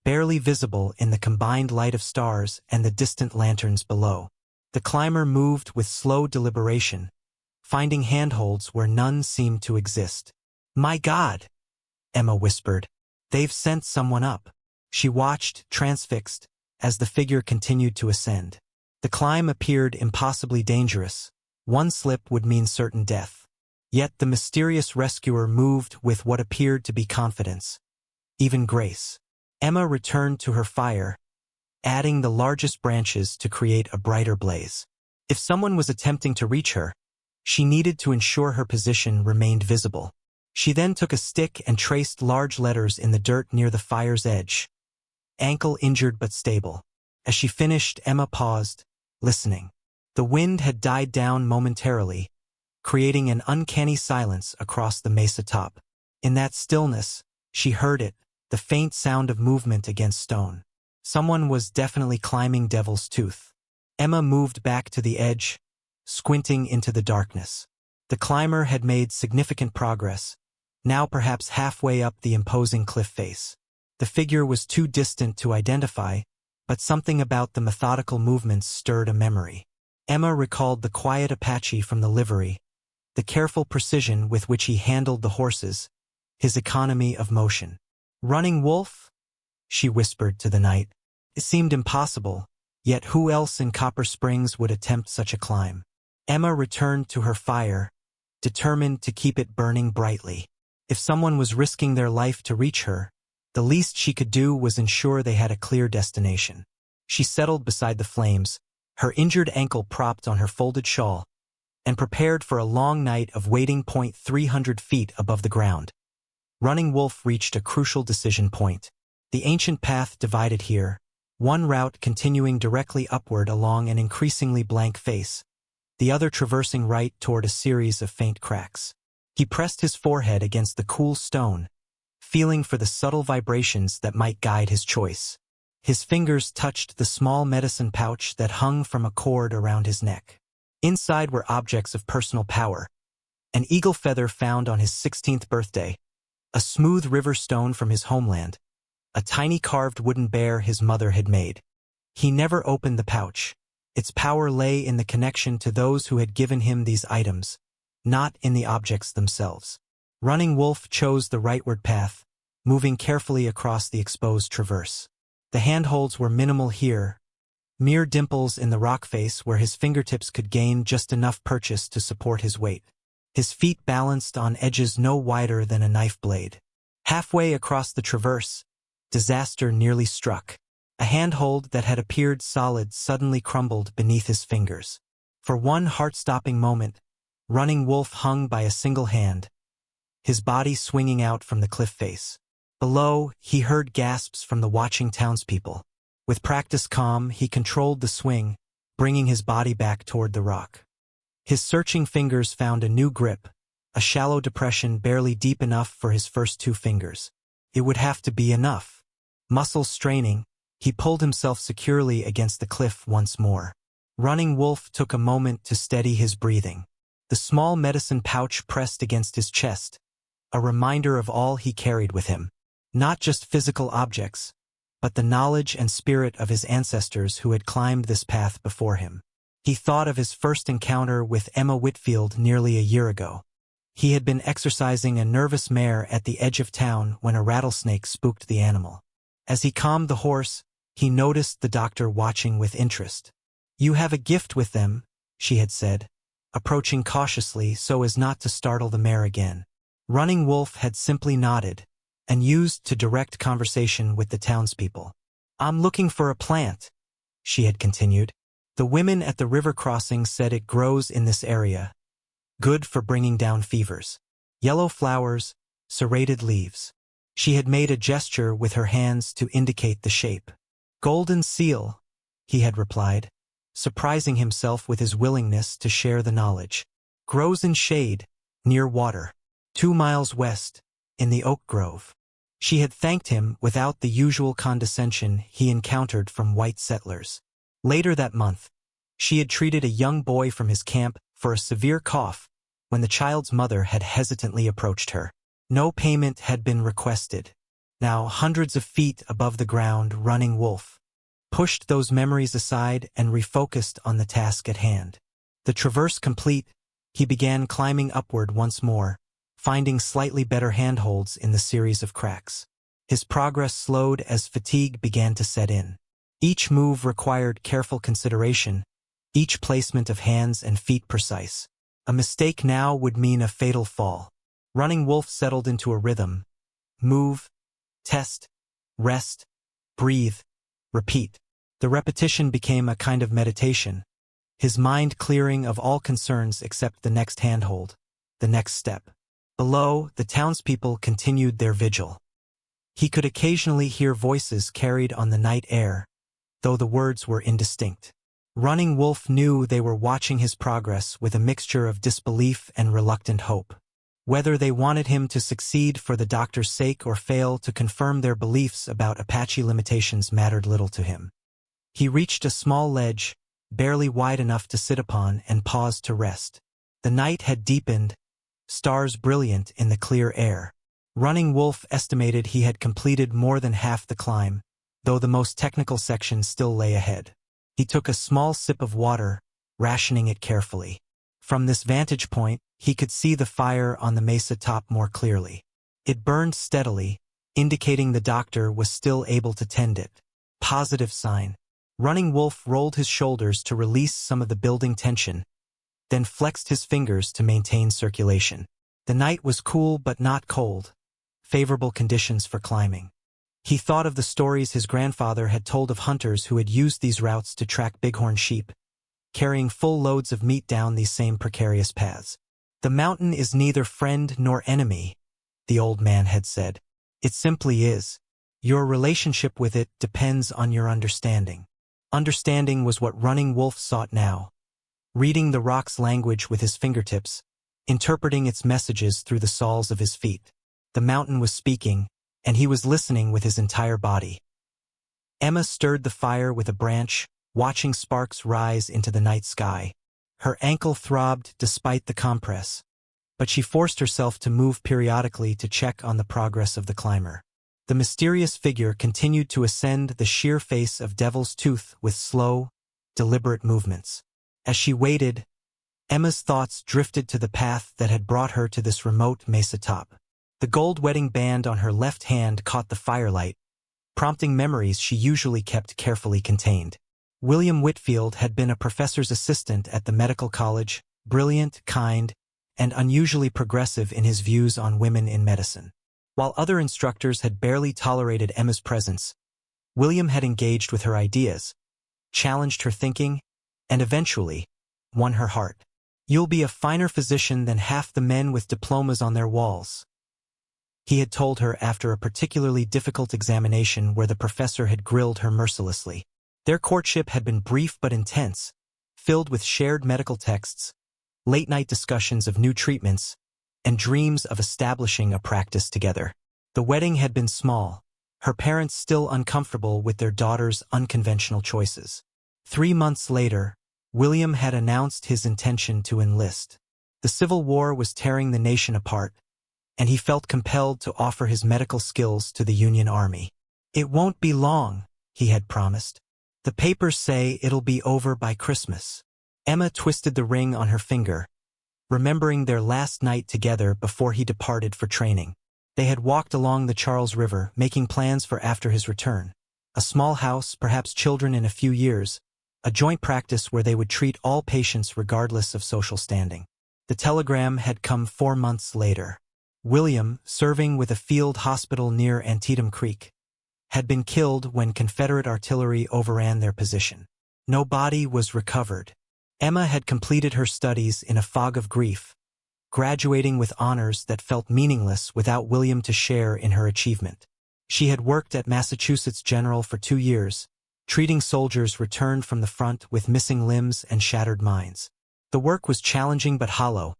barely visible in the combined light of stars and the distant lanterns below. The climber moved with slow deliberation, finding handholds where none seemed to exist. "My God," Emma whispered. "They've sent someone up." She watched, transfixed, as the figure continued to ascend. The climb appeared impossibly dangerous. One slip would mean certain death. Yet the mysterious rescuer moved with what appeared to be confidence, even grace. Emma returned to her fire, adding the largest branches to create a brighter blaze. If someone was attempting to reach her, she needed to ensure her position remained visible. She then took a stick and traced large letters in the dirt near the fire's edge. "Ankle injured but stable." As she finished, Emma paused, listening. The wind had died down momentarily, creating an uncanny silence across the mesa top. In that stillness, she heard it, the faint sound of movement against stone. Someone was definitely climbing Devil's Tooth. Emma moved back to the edge, squinting into the darkness. The climber had made significant progress, now perhaps halfway up the imposing cliff face. The figure was too distant to identify, but something about the methodical movements stirred a memory. Emma recalled the quiet Apache from the livery, the careful precision with which he handled the horses, his economy of motion. "Running Wolf?" she whispered to the night. It seemed impossible, yet who else in Copper Springs would attempt such a climb? Emma returned to her fire, determined to keep it burning brightly. If someone was risking their life to reach her, the least she could do was ensure they had a clear destination. She settled beside the flames, her injured ankle propped on her folded shawl, and prepared for a long night of waiting. 300 feet above the ground. Running Wolf reached a crucial decision point. The ancient path divided here, one route continuing directly upward along an increasingly blank face, the other traversing right toward a series of faint cracks. He pressed his forehead against the cool stone, feeling for the subtle vibrations that might guide his choice. His fingers touched the small medicine pouch that hung from a cord around his neck. Inside were objects of personal power: an eagle feather found on his 16th birthday, a smooth river stone from his homeland, a tiny carved wooden bear his mother had made. He never opened the pouch. Its power lay in the connection to those who had given him these items, not in the objects themselves. Running Wolf chose the rightward path, moving carefully across the exposed traverse. The handholds were minimal here, mere dimples in the rock face where his fingertips could gain just enough purchase to support his weight. His feet balanced on edges no wider than a knife blade. Halfway across the traverse, disaster nearly struck. A handhold that had appeared solid suddenly crumbled beneath his fingers. For one heart-stopping moment, Running Wolf hung by a single hand, his body swinging out from the cliff face. Below, he heard gasps from the watching townspeople. With practiced calm, he controlled the swing, bringing his body back toward the rock. His searching fingers found a new grip, a shallow depression barely deep enough for his first 2 fingers. It would have to be enough. Muscles straining, he pulled himself securely against the cliff once more. Running Wolf took a moment to steady his breathing. The small medicine pouch pressed against his chest, a reminder of all he carried with him. Not just physical objects, but the knowledge and spirit of his ancestors who had climbed this path before him. He thought of his first encounter with Emma Whitfield nearly a year ago. He had been exercising a nervous mare at the edge of town when a rattlesnake spooked the animal. As he calmed the horse, he noticed the doctor watching with interest. "You have a gift with them," she had said, approaching cautiously so as not to startle the mare again. Running Wolf had simply nodded, and used to direct conversation with the townspeople. "I'm looking for a plant," she had continued. "The women at the river crossing said it grows in this area. Good for bringing down fevers. Yellow flowers, serrated leaves." She had made a gesture with her hands to indicate the shape. "Golden seal," he had replied, surprising himself with his willingness to share the knowledge. "Grows in shade, near water. 2 miles west, in the oak grove." She had thanked him without the usual condescension he encountered from white settlers. Later that month, she had treated a young boy from his camp for a severe cough when the child's mother had hesitantly approached her. No payment had been requested. Now, hundreds of feet above the ground, Running Wolf pushed those memories aside and refocused on the task at hand. The traverse complete, he began climbing upward once more, finding slightly better handholds in the series of cracks. His progress slowed as fatigue began to set in. Each move required careful consideration, each placement of hands and feet precise. A mistake now would mean a fatal fall. Running Wolf settled into a rhythm. Move, test, rest, breathe, repeat. The repetition became a kind of meditation, his mind clearing of all concerns except the next handhold, the next step. Below, the townspeople continued their vigil. He could occasionally hear voices carried on the night air, though the words were indistinct. Running Wolf knew they were watching his progress with a mixture of disbelief and reluctant hope. Whether they wanted him to succeed for the doctor's sake or fail to confirm their beliefs about Apache limitations mattered little to him. He reached a small ledge, barely wide enough to sit upon, and paused to rest. The night had deepened, stars brilliant in the clear air. Running Wolf estimated he had completed more than half the climb, though the most technical section still lay ahead. He took a small sip of water, rationing it carefully. From this vantage point, he could see the fire on the mesa top more clearly. It burned steadily, indicating the doctor was still able to tend it. Positive sign. Running Wolf rolled his shoulders to release some of the building tension, then flexed his fingers to maintain circulation. The night was cool but not cold, favorable conditions for climbing. He thought of the stories his grandfather had told of hunters who had used these routes to track bighorn sheep, carrying full loads of meat down these same precarious paths. "The mountain is neither friend nor enemy," the old man had said. "It simply is. Your relationship with it depends on your understanding." Understanding was what Running Wolf sought now. Reading the rock's language with his fingertips, interpreting its messages through the soles of his feet. The mountain was speaking, and he was listening with his entire body. Emma stirred the fire with a branch, watching sparks rise into the night sky. Her ankle throbbed despite the compress, but she forced herself to move periodically to check on the progress of the climber. The mysterious figure continued to ascend the sheer face of Devil's Tooth with slow, deliberate movements. As she waited, Emma's thoughts drifted to the path that had brought her to this remote mesa top. The gold wedding band on her left hand caught the firelight, prompting memories she usually kept carefully contained. William Whitfield had been a professor's assistant at the medical college, brilliant, kind, and unusually progressive in his views on women in medicine. While other instructors had barely tolerated Emma's presence, William had engaged with her ideas, challenged her thinking, and eventually won her heart. "You'll be a finer physician than half the men with diplomas on their walls," he had told her after a particularly difficult examination where the professor had grilled her mercilessly. Their courtship had been brief but intense, filled with shared medical texts, late-night discussions of new treatments, and dreams of establishing a practice together. The wedding had been small, her parents still uncomfortable with their daughter's unconventional choices. 3 months later, William had announced his intention to enlist. The Civil War was tearing the nation apart, and he felt compelled to offer his medical skills to the Union Army. "It won't be long," he had promised. "The papers say it'll be over by Christmas." Emma twisted the ring on her finger, remembering their last night together before he departed for training. They had walked along the Charles River, making plans for after his return. A small house, perhaps children in a few years, a joint practice where they would treat all patients regardless of social standing. The telegram had come 4 months later. William, serving with a field hospital near Antietam Creek, had been killed when Confederate artillery overran their position. No body was recovered. Emma had completed her studies in a fog of grief, graduating with honors that felt meaningless without William to share in her achievement. She had worked at Massachusetts General for 2 years, treating soldiers returned from the front with missing limbs and shattered minds. The work was challenging but hollow,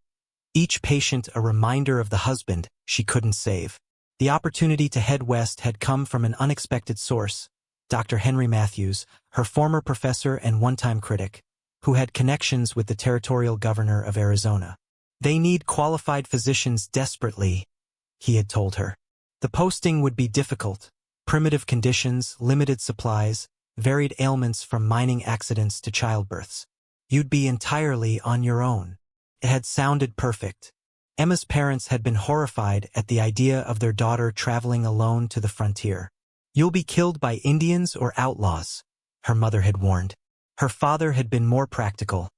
each patient a reminder of the husband she couldn't save. The opportunity to head west had come from an unexpected source, Dr. Henry Matthews, her former professor and one-time critic, who had connections with the territorial governor of Arizona. "They need qualified physicians desperately," he had told her. The posting would be difficult: primitive conditions, limited supplies, varied ailments from mining accidents to childbirths. "You'd be entirely on your own." It had sounded perfect. Emma's parents had been horrified at the idea of their daughter traveling alone to the frontier. "You'll be killed by Indians or outlaws," her mother had warned. Her father had been more practical.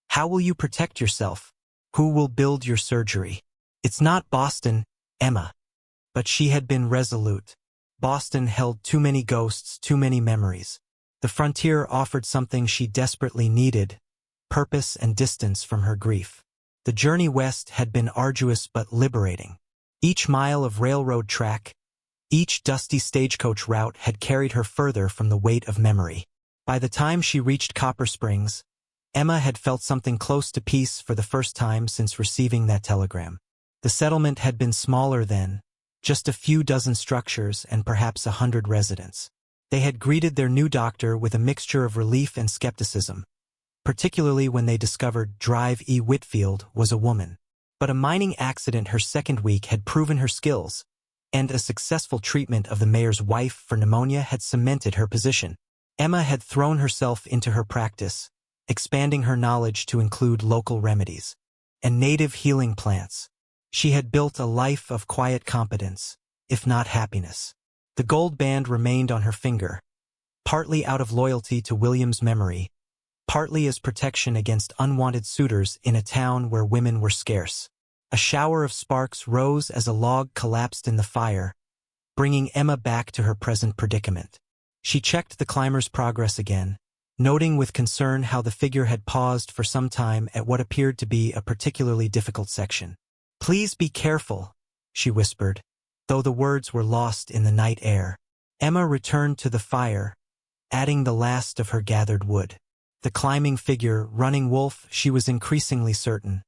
"How will you protect yourself? Who will build your surgery?" "It's not Boston, Emma." But she had been resolute. Boston held too many ghosts, too many memories. The frontier offered something she desperately needed: purpose and distance from her grief. The journey west had been arduous but liberating. Each mile of railroad track, each dusty stagecoach route had carried her further from the weight of memory. By the time she reached Copper Springs, Emma had felt something close to peace for the first time since receiving that telegram. The settlement had been smaller then, just a few dozen structures and perhaps 100 residents. They had greeted their new doctor with a mixture of relief and skepticism, particularly when they discovered Drive E. Whitfield was a woman. But a mining accident her second week had proven her skills, and a successful treatment of the mayor's wife for pneumonia had cemented her position. Emma had thrown herself into her practice, expanding her knowledge to include local remedies and native healing plants. She had built a life of quiet competence, if not happiness. The gold band remained on her finger, partly out of loyalty to William's memory, partly as protection against unwanted suitors in a town where women were scarce. A shower of sparks rose as a log collapsed in the fire, bringing Emma back to her present predicament. She checked the climber's progress again, noting with concern how the figure had paused for some time at what appeared to be a particularly difficult section. "Please be careful," she whispered, though the words were lost in the night air. Emma returned to the fire, adding the last of her gathered wood. The climbing figure, Running Wolf, she was increasingly certain,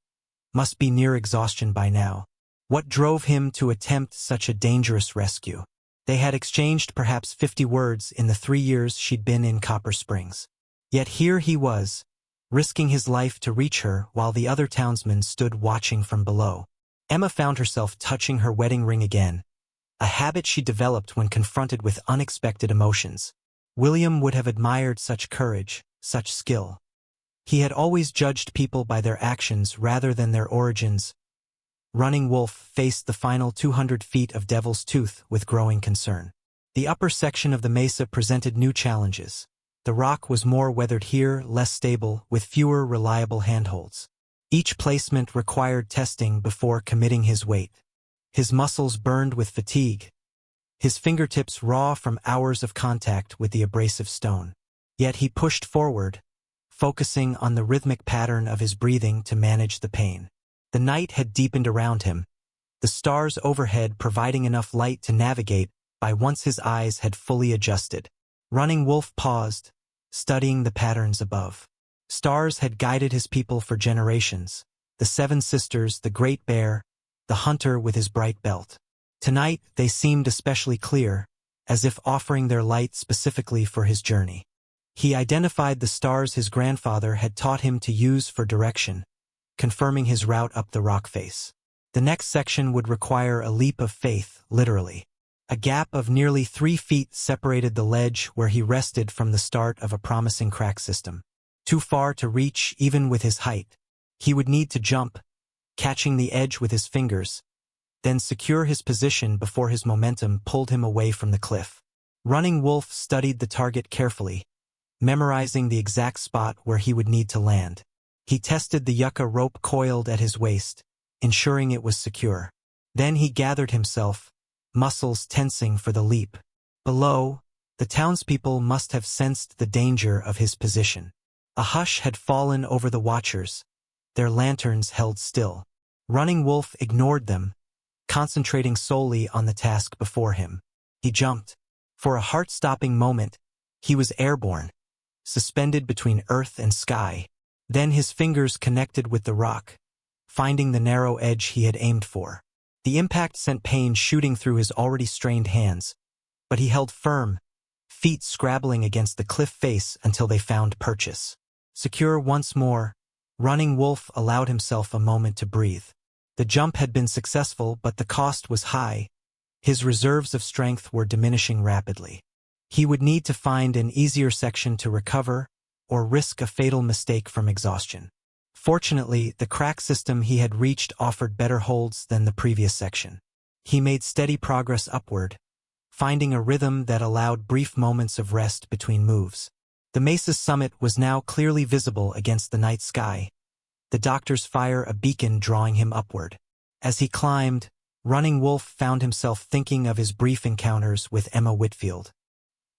must be near exhaustion by now. What drove him to attempt such a dangerous rescue? They had exchanged perhaps 50 words in the 3 years she'd been in Copper Springs. Yet here he was, risking his life to reach her while the other townsmen stood watching from below. Emma found herself touching her wedding ring again, a habit she developed when confronted with unexpected emotions. William would have admired such courage, such skill. He had always judged people by their actions rather than their origins. Running Wolf faced the final 200 feet of Devil's Tooth with growing concern. The upper section of the mesa presented new challenges. The rock was more weathered here, less stable, with fewer reliable handholds. Each placement required testing before committing his weight. His muscles burned with fatigue, his fingertips raw from hours of contact with the abrasive stone. Yet he pushed forward, focusing on the rhythmic pattern of his breathing to manage the pain. The night had deepened around him, the stars overhead providing enough light to navigate by once his eyes had fully adjusted. Running Wolf paused, studying the patterns above. Stars had guided his people for generations, the 7 sisters, the Great Bear, the hunter with his bright belt. Tonight they seemed especially clear, as if offering their light specifically for his journey. He identified the stars his grandfather had taught him to use for direction, confirming his route up the rock face. The next section would require a leap of faith, literally. A gap of nearly 3 feet separated the ledge where he rested from the start of a promising crack system. Too far to reach even with his height. He would need to jump, catching the edge with his fingers, then secure his position before his momentum pulled him away from the cliff. Running Wolf studied the target carefully, memorizing the exact spot where he would need to land. He tested the yucca rope coiled at his waist, ensuring it was secure. Then he gathered himself, muscles tensing for the leap. Below, the townspeople must have sensed the danger of his position. A hush had fallen over the watchers, their lanterns held still. Running Wolf ignored them, concentrating solely on the task before him. He jumped. For a heart-stopping moment, he was airborne, suspended between earth and sky. Then his fingers connected with the rock, finding the narrow edge he had aimed for. The impact sent pain shooting through his already strained hands, but he held firm, feet scrabbling against the cliff face until they found purchase. Secure once more, Running Wolf allowed himself a moment to breathe. The jump had been successful, but the cost was high. His reserves of strength were diminishing rapidly. He would need to find an easier section to recover, or risk a fatal mistake from exhaustion. Fortunately, the crack system he had reached offered better holds than the previous section. He made steady progress upward, finding a rhythm that allowed brief moments of rest between moves. The mesa's summit was now clearly visible against the night sky, the doctor's fire a beacon drawing him upward. As he climbed, Running Wolf found himself thinking of his brief encounters with Emma Whitfield.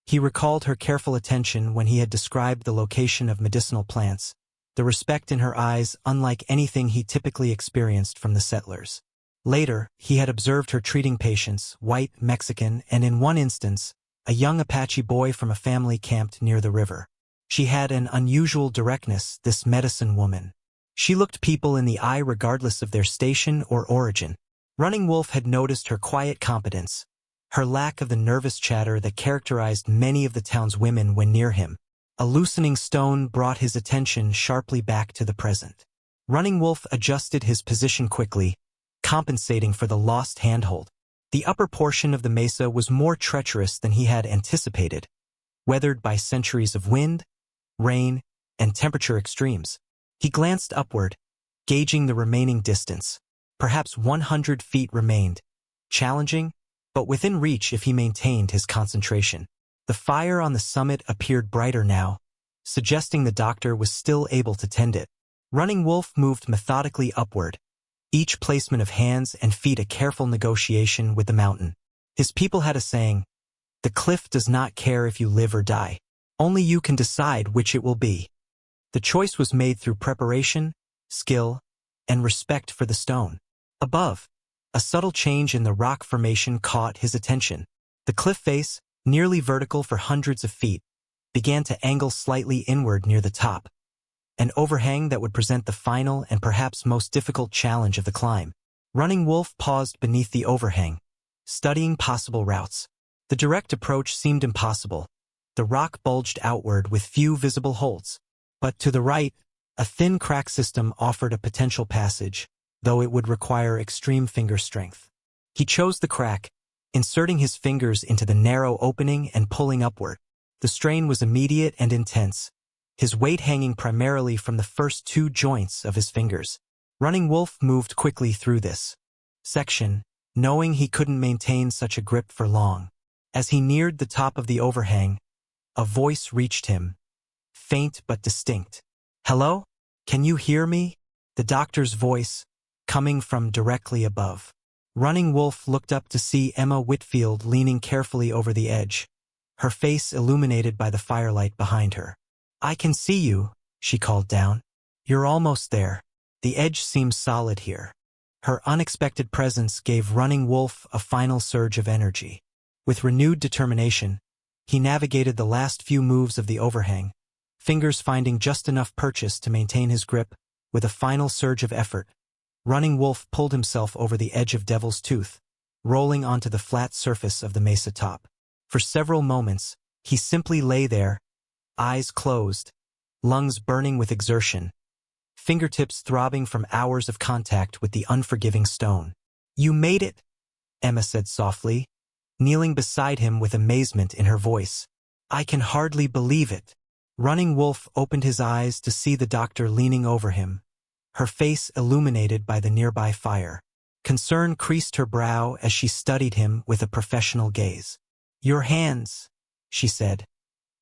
He recalled her careful attention when he had described the location of medicinal plants, the respect in her eyes unlike anything he typically experienced from the settlers. Later, he had observed her treating patients, white, Mexican, and in one instance, a young Apache boy from a family camped near the river. She had an unusual directness, this medicine woman. She looked people in the eye regardless of their station or origin. Running Wolf had noticed her quiet competence, her lack of the nervous chatter that characterized many of the town's women when near him. A loosening stone brought his attention sharply back to the present. Running Wolf adjusted his position quickly, compensating for the lost handhold. The upper portion of the mesa was more treacherous than he had anticipated, weathered by centuries of wind, rain, and temperature extremes. He glanced upward, gauging the remaining distance. Perhaps 100 feet remained, challenging, but within reach if he maintained his concentration. The fire on the summit appeared brighter now, suggesting the doctor was still able to tend it. Running Wolf moved methodically upward, each placement of hands and feet a careful negotiation with the mountain. His people had a saying, "The cliff does not care if you live or die. Only you can decide which it will be." The choice was made through preparation, skill, and respect for the stone. Above, a subtle change in the rock formation caught his attention. The cliff face, nearly vertical for hundreds of feet, began to angle slightly inward near the top, an overhang that would present the final and perhaps most difficult challenge of the climb. Running Wolf paused beneath the overhang, studying possible routes. The direct approach seemed impossible. The rock bulged outward with few visible holds. But to the right, a thin crack system offered a potential passage, though it would require extreme finger strength. He chose the crack, inserting his fingers into the narrow opening and pulling upward. The strain was immediate and intense, his weight hanging primarily from the first two joints of his fingers. Running Wolf moved quickly through this section, knowing he couldn't maintain such a grip for long. As he neared the top of the overhang, a voice reached him, faint but distinct. "Hello? Can you hear me?" The doctor's voice, coming from directly above. Running Wolf looked up to see Emma Whitfield leaning carefully over the edge, her face illuminated by the firelight behind her. "I can see you," she called down. "You're almost there." The edge seemed solid here. Her unexpected presence gave Running Wolf a final surge of energy. With renewed determination, he navigated the last few moves of the overhang, fingers finding just enough purchase to maintain his grip. With a final surge of effort, Running Wolf pulled himself over the edge of Devil's Tooth, rolling onto the flat surface of the mesa top. For several moments, he simply lay there, eyes closed, lungs burning with exertion, fingertips throbbing from hours of contact with the unforgiving stone. "You made it," Emma said softly, kneeling beside him with amazement in her voice. "I can hardly believe it." Running Wolf opened his eyes to see the doctor leaning over him, her face illuminated by the nearby fire. Concern creased her brow as she studied him with a professional gaze. "Your hands," she said,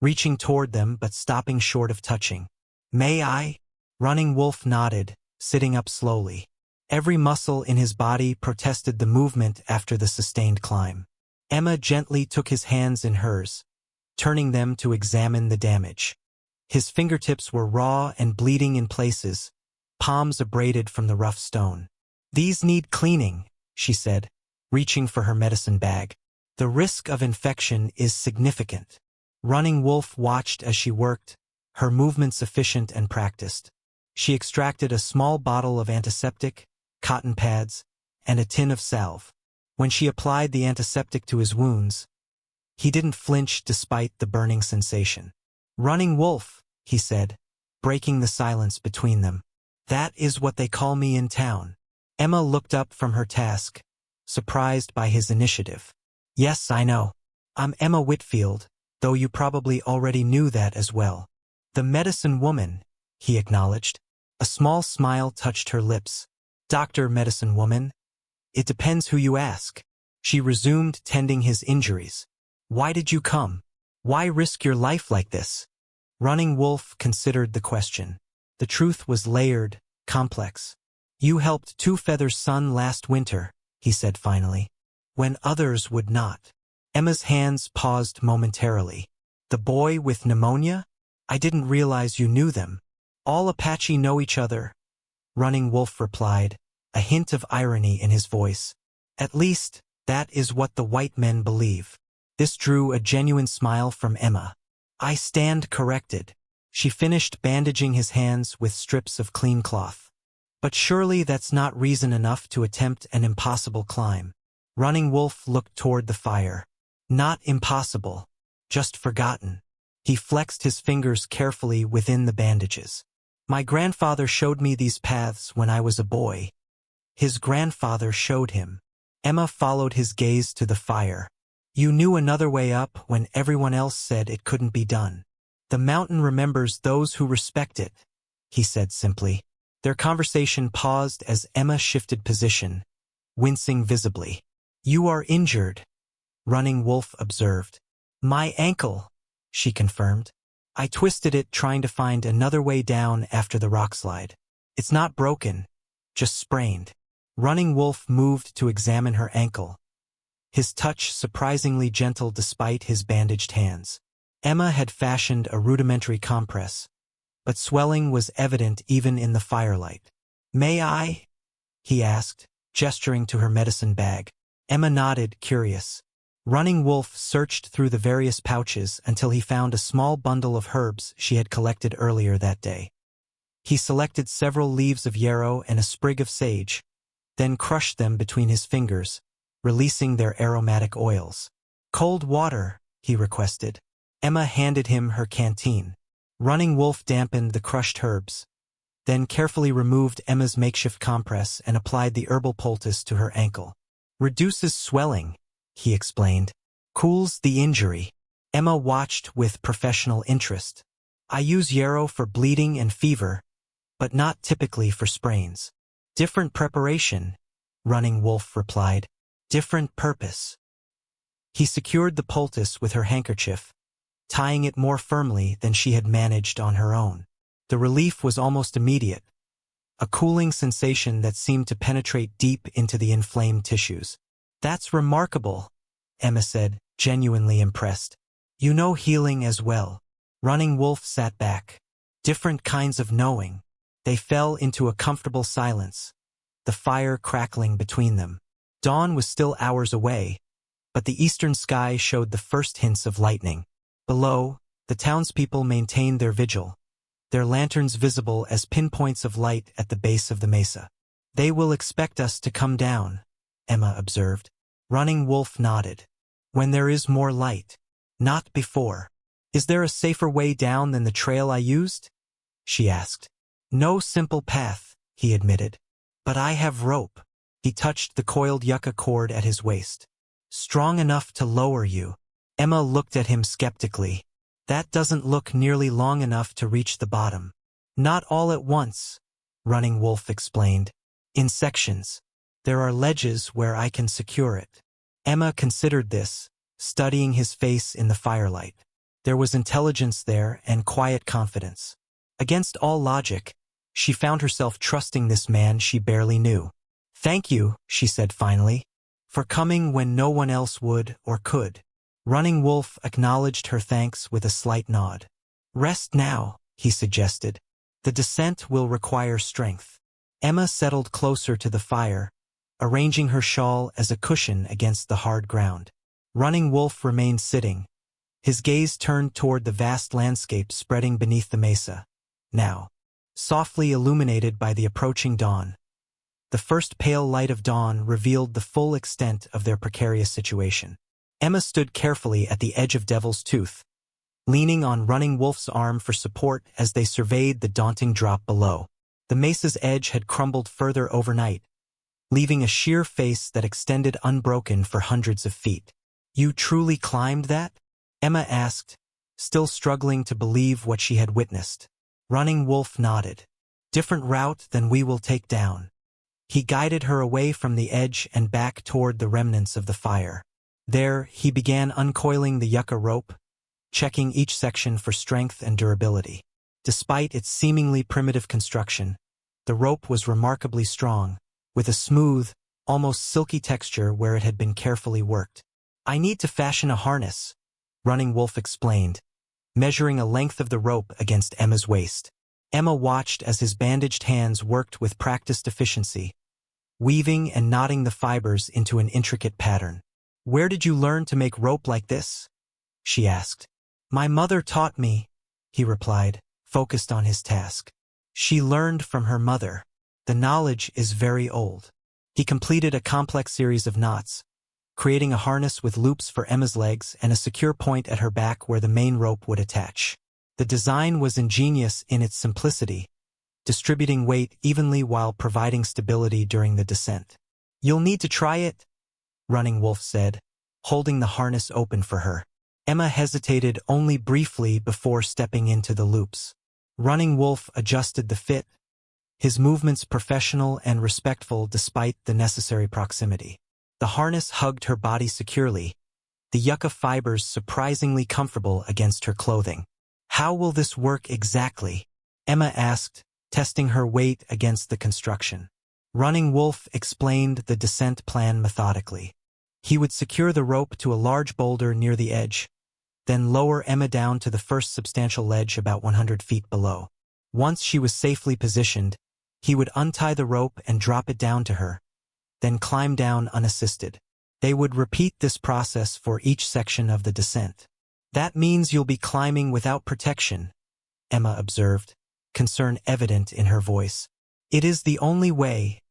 reaching toward them but stopping short of touching. "May I?" Running Wolf nodded, sitting up slowly. Every muscle in his body protested the movement after the sustained climb. Emma gently took his hands in hers, turning them to examine the damage. His fingertips were raw and bleeding in places, palms abraded from the rough stone. "These need cleaning," she said, reaching for her medicine bag. "The risk of infection is significant." Running Wolf watched as she worked, her movements efficient and practiced. She extracted a small bottle of antiseptic, cotton pads, and a tin of salve. When she applied the antiseptic to his wounds, he didn't flinch despite the burning sensation. "Running Wolf," he said, breaking the silence between them. "That is what they call me in town." Emma looked up from her task, surprised by his initiative. "Yes, I know. I'm Emma Whitfield, though you probably already knew that as well." "The medicine woman," he acknowledged. A small smile touched her lips. "Dr. Medicine Woman? It depends who you ask." She resumed tending his injuries. "Why did you come? Why risk your life like this?" Running Wolf considered the question. The truth was layered, complex. "You helped Two Feathers' son last winter," he said finally, "when others would not." Emma's hands paused momentarily. "The boy with pneumonia? I didn't realize you knew them." "All Apache know each other," Running Wolf replied, a hint of irony in his voice. "At least, that is what the white men believe." This drew a genuine smile from Emma. "I stand corrected. She finished bandaging his hands with strips of clean cloth. But surely that's not reason enough to attempt an impossible climb. Running Wolf looked toward the fire. Not impossible, just forgotten. He flexed his fingers carefully within the bandages. My grandfather showed me these paths when I was a boy. His grandfather showed him. Emma followed his gaze to the fire. You knew another way up when everyone else said it couldn't be done. The mountain remembers those who respect it, he said simply. Their conversation paused as Emma shifted position, wincing visibly. You are injured, Running Wolf observed. My ankle, she confirmed. I twisted it trying to find another way down after the rockslide. It's not broken, just sprained. Running Wolf moved to examine her ankle. His touch surprisingly gentle despite his bandaged hands. Emma had fashioned a rudimentary compress, but swelling was evident even in the firelight. May I? He asked, gesturing to her medicine bag. Emma nodded, curious. Running Wolf searched through the various pouches until he found a small bundle of herbs she had collected earlier that day. He selected several leaves of yarrow and a sprig of sage, then crushed them between his fingers, releasing their aromatic oils. Cold water, he requested. Emma handed him her canteen. Running Wolf dampened the crushed herbs, then carefully removed Emma's makeshift compress and applied the herbal poultice to her ankle. Reduces swelling, he explained. Cools the injury. Emma watched with professional interest. I use yarrow for bleeding and fever, but not typically for sprains. Different preparation, Running Wolf replied. Different purpose. He secured the poultice with her handkerchief, tying it more firmly than she had managed on her own. The relief was almost immediate, a cooling sensation that seemed to penetrate deep into the inflamed tissues. That's remarkable, Emma said, genuinely impressed. You know healing as well. Running Wolf sat back. Different kinds of knowing. They fell into a comfortable silence, the fire crackling between them. Dawn was still hours away, but the eastern sky showed the first hints of lightning. Below, the townspeople maintained their vigil, their lanterns visible as pinpoints of light at the base of the mesa. They will expect us to come down, Emma observed. Running Wolf nodded. When there is more light. Not before. Is there a safer way down than the trail I used? She asked. No simple path, he admitted. But I have rope. He touched the coiled yucca cord at his waist. Strong enough to lower you. Emma looked at him skeptically. That doesn't look nearly long enough to reach the bottom. Not all at once, Running Wolf explained. In sections. There are ledges where I can secure it. Emma considered this, studying his face in the firelight. There was intelligence there and quiet confidence. Against all logic, she found herself trusting this man she barely knew. Thank you, she said finally, for coming when no one else would or could. Running Wolf acknowledged her thanks with a slight nod. Rest now, he suggested. The descent will require strength. Emma settled closer to the fire, arranging her shawl as a cushion against the hard ground. Running Wolf remained sitting, his gaze turned toward the vast landscape spreading beneath the mesa, now softly illuminated by the approaching dawn. The first pale light of dawn revealed the full extent of their precarious situation. Emma stood carefully at the edge of Devil's Tooth, leaning on Running Wolf's arm for support as they surveyed the daunting drop below. The mesa's edge had crumbled further overnight, leaving a sheer face that extended unbroken for hundreds of feet. You truly climbed that? Emma asked, still struggling to believe what she had witnessed. Running Wolf nodded. Different route than we will take down. He guided her away from the edge and back toward the remnants of the fire. There, he began uncoiling the yucca rope, checking each section for strength and durability. Despite its seemingly primitive construction, the rope was remarkably strong, with a smooth, almost silky texture where it had been carefully worked. I need to fashion a harness, Running Wolf explained, measuring a length of the rope against Emma's waist. Emma watched as his bandaged hands worked with practiced efficiency, weaving and knotting the fibers into an intricate pattern. Where did you learn to make rope like this? She asked. My mother taught me, he replied, focused on his task. She learned from her mother. The knowledge is very old. He completed a complex series of knots, creating a harness with loops for Emma's legs and a secure point at her back where the main rope would attach. The design was ingenious in its simplicity, distributing weight evenly while providing stability during the descent. "You'll need to try it," Running Wolf said, holding the harness open for her. Emma hesitated only briefly before stepping into the loops. Running Wolf adjusted the fit, his movements professional and respectful despite the necessary proximity. The harness hugged her body securely, the yucca fibers surprisingly comfortable against her clothing. "How will this work exactly?" Emma asked, testing her weight against the construction. Running Wolf explained the descent plan methodically. He would secure the rope to a large boulder near the edge, then lower Emma down to the first substantial ledge about 100 feet below. Once she was safely positioned, he would untie the rope and drop it down to her, then climb down unassisted. They would repeat this process for each section of the descent. "That means you'll be climbing without protection," Emma observed, concern evident in her voice. "It is the only way,"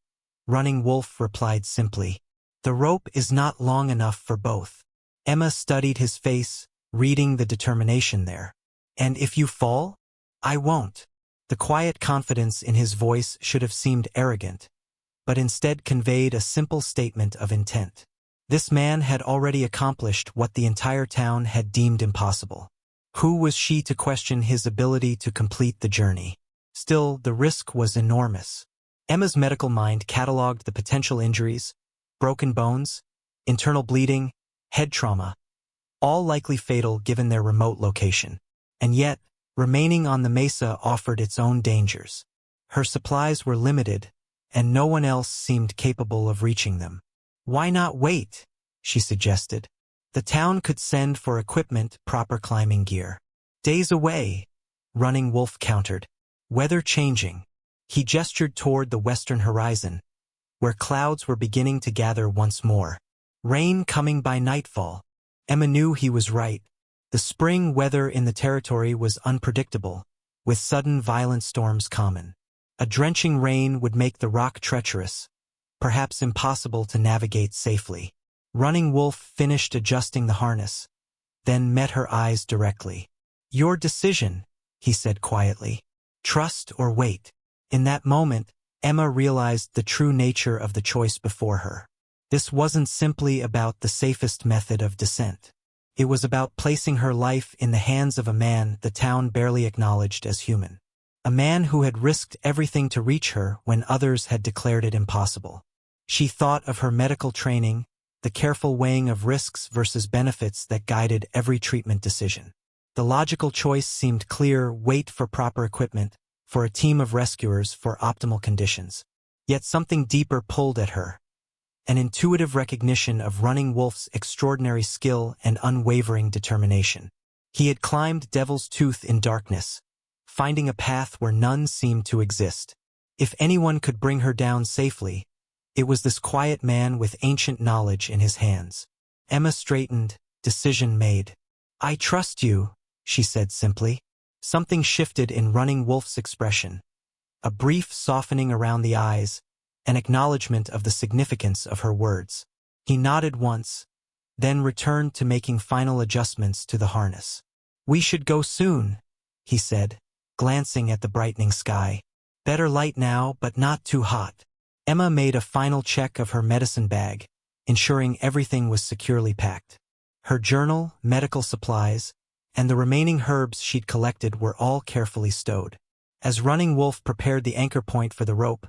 Running Wolf replied simply. "The rope is not long enough for both." Emma studied his face, reading the determination there. "And if you fall?" "I won't." The quiet confidence in his voice should have seemed arrogant, but instead conveyed a simple statement of intent. This man had already accomplished what the entire town had deemed impossible. Who was she to question his ability to complete the journey? Still, the risk was enormous. Emma's medical mind catalogued the potential injuries: broken bones, internal bleeding, head trauma, all likely fatal given their remote location. And yet, remaining on the mesa offered its own dangers. Her supplies were limited, and no one else seemed capable of reaching them. "Why not wait?" she suggested. "The town could send for equipment, proper climbing gear." "Days away," Running Wolf countered. "Weather changing." He gestured toward the western horizon, where clouds were beginning to gather once more. "Rain coming by nightfall." Emma knew he was right. The spring weather in the territory was unpredictable, with sudden violent storms common. A drenching rain would make the rock treacherous, perhaps impossible to navigate safely. Running Wolf finished adjusting the harness, then met her eyes directly. "Your decision," he said quietly. "Trust or wait." In that moment, Emma realized the true nature of the choice before her. This wasn't simply about the safest method of descent. It was about placing her life in the hands of a man the town barely acknowledged as human. A man who had risked everything to reach her when others had declared it impossible. She thought of her medical training, the careful weighing of risks versus benefits that guided every treatment decision. The logical choice seemed clear: wait for proper equipment, for a team of rescuers, for optimal conditions. Yet something deeper pulled at her. An intuitive recognition of Running Wolf's extraordinary skill and unwavering determination. He had climbed Devil's Tooth in darkness, finding a path where none seemed to exist. If anyone could bring her down safely, it was this quiet man with ancient knowledge in his hands. Emma straightened, decision made. "I trust you," she said simply. Something shifted in Running Wolf's expression. A brief softening around the eyes, an acknowledgement of the significance of her words. He nodded once, then returned to making final adjustments to the harness. "We should go soon," he said, glancing at the brightening sky. "Better light now, but not too hot." Emma made a final check of her medicine bag, ensuring everything was securely packed. Her journal, medical supplies, and the remaining herbs she'd collected were all carefully stowed. As Running Wolf prepared the anchor point for the rope,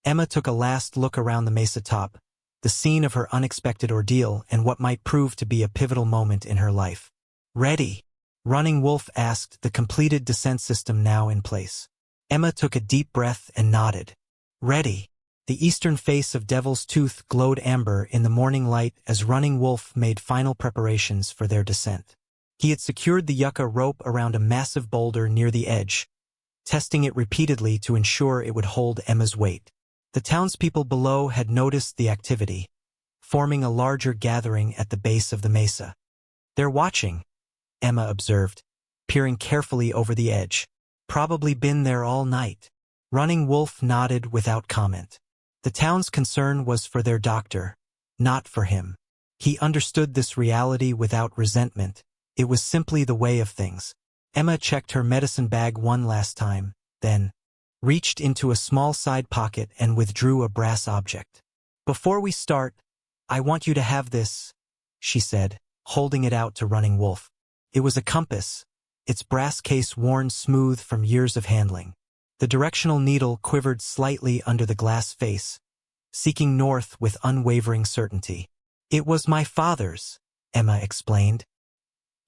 Emma took a last look around the mesa top, the scene of her unexpected ordeal and what might prove to be a pivotal moment in her life. "Ready?" Running Wolf asked, the completed descent system now in place. Emma took a deep breath and nodded. "Ready." The eastern face of Devil's Tooth glowed amber in the morning light as Running Wolf made final preparations for their descent. He had secured the yucca rope around a massive boulder near the edge, testing it repeatedly to ensure it would hold Emma's weight. The townspeople below had noticed the activity, forming a larger gathering at the base of the mesa. "They're watching," Emma observed, peering carefully over the edge. probably been there all night. Running Wolf nodded without comment. The town's concern was for their doctor, not for him. He understood this reality without resentment. It was simply the way of things. Emma checked her medicine bag one last time, then reached into a small side pocket and withdrew a brass object. "Before we start, I want you to have this," she said, holding it out to Running Wolf. It was a compass, its brass case worn smooth from years of handling. The directional needle quivered slightly under the glass face, seeking north with unwavering certainty. "It was my father's," Emma explained.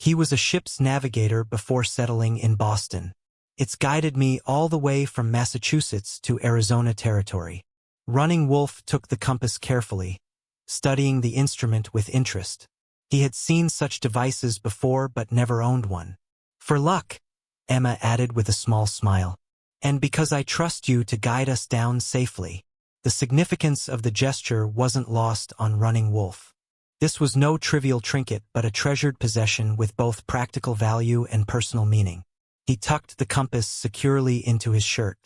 "He was a ship's navigator before settling in Boston. It's guided me all the way from Massachusetts to Arizona territory." Running Wolf took the compass carefully, studying the instrument with interest. He had seen such devices before but never owned one. "For luck," Emma added with a small smile. "And because I trust you to guide us down safely." The significance of the gesture wasn't lost on Running Wolf. This was no trivial trinket but a treasured possession with both practical value and personal meaning. He tucked the compass securely into his shirt.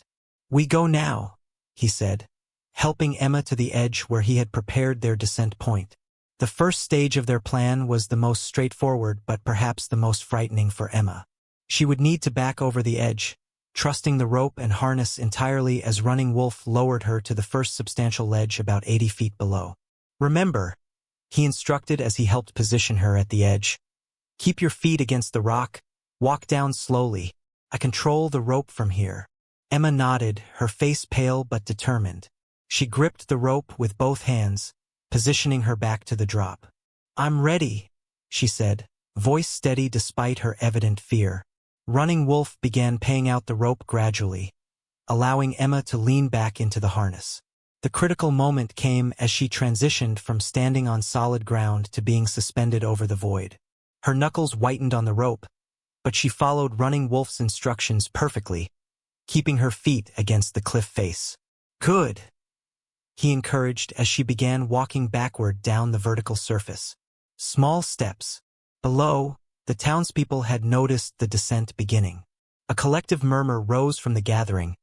"We go now," he said, helping Emma to the edge where he had prepared their descent point. The first stage of their plan was the most straightforward but perhaps the most frightening for Emma. She would need to back over the edge, trusting the rope and harness entirely as Running Wolf lowered her to the first substantial ledge about 80 feet below. "Remember," he instructed as he helped position her at the edge, "keep your feet against the rock, walk down slowly. I control the rope from here." Emma nodded, her face pale but determined. She gripped the rope with both hands, positioning her back to the drop. "I'm ready," she said, voice steady despite her evident fear. Running Wolf began paying out the rope gradually, allowing Emma to lean back into the harness. The critical moment came as she transitioned from standing on solid ground to being suspended over the void. Her knuckles whitened on the rope, but she followed Running Wolf's instructions perfectly, keeping her feet against the cliff face. "Good," he encouraged as she began walking backward down the vertical surface. Small steps. Below, the townspeople had noticed the descent beginning. A collective murmur rose from the gathering,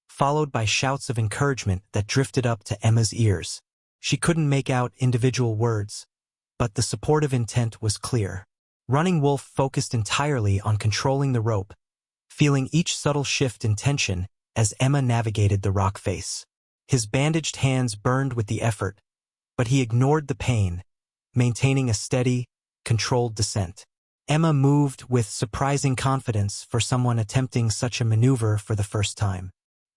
followed by shouts of encouragement that drifted up to Emma's ears. She couldn't make out individual words, but the supportive intent was clear. Running Wolf focused entirely on controlling the rope, feeling each subtle shift in tension as Emma navigated the rock face. His bandaged hands burned with the effort, but he ignored the pain, maintaining a steady, controlled descent. Emma moved with surprising confidence for someone attempting such a maneuver for the first time.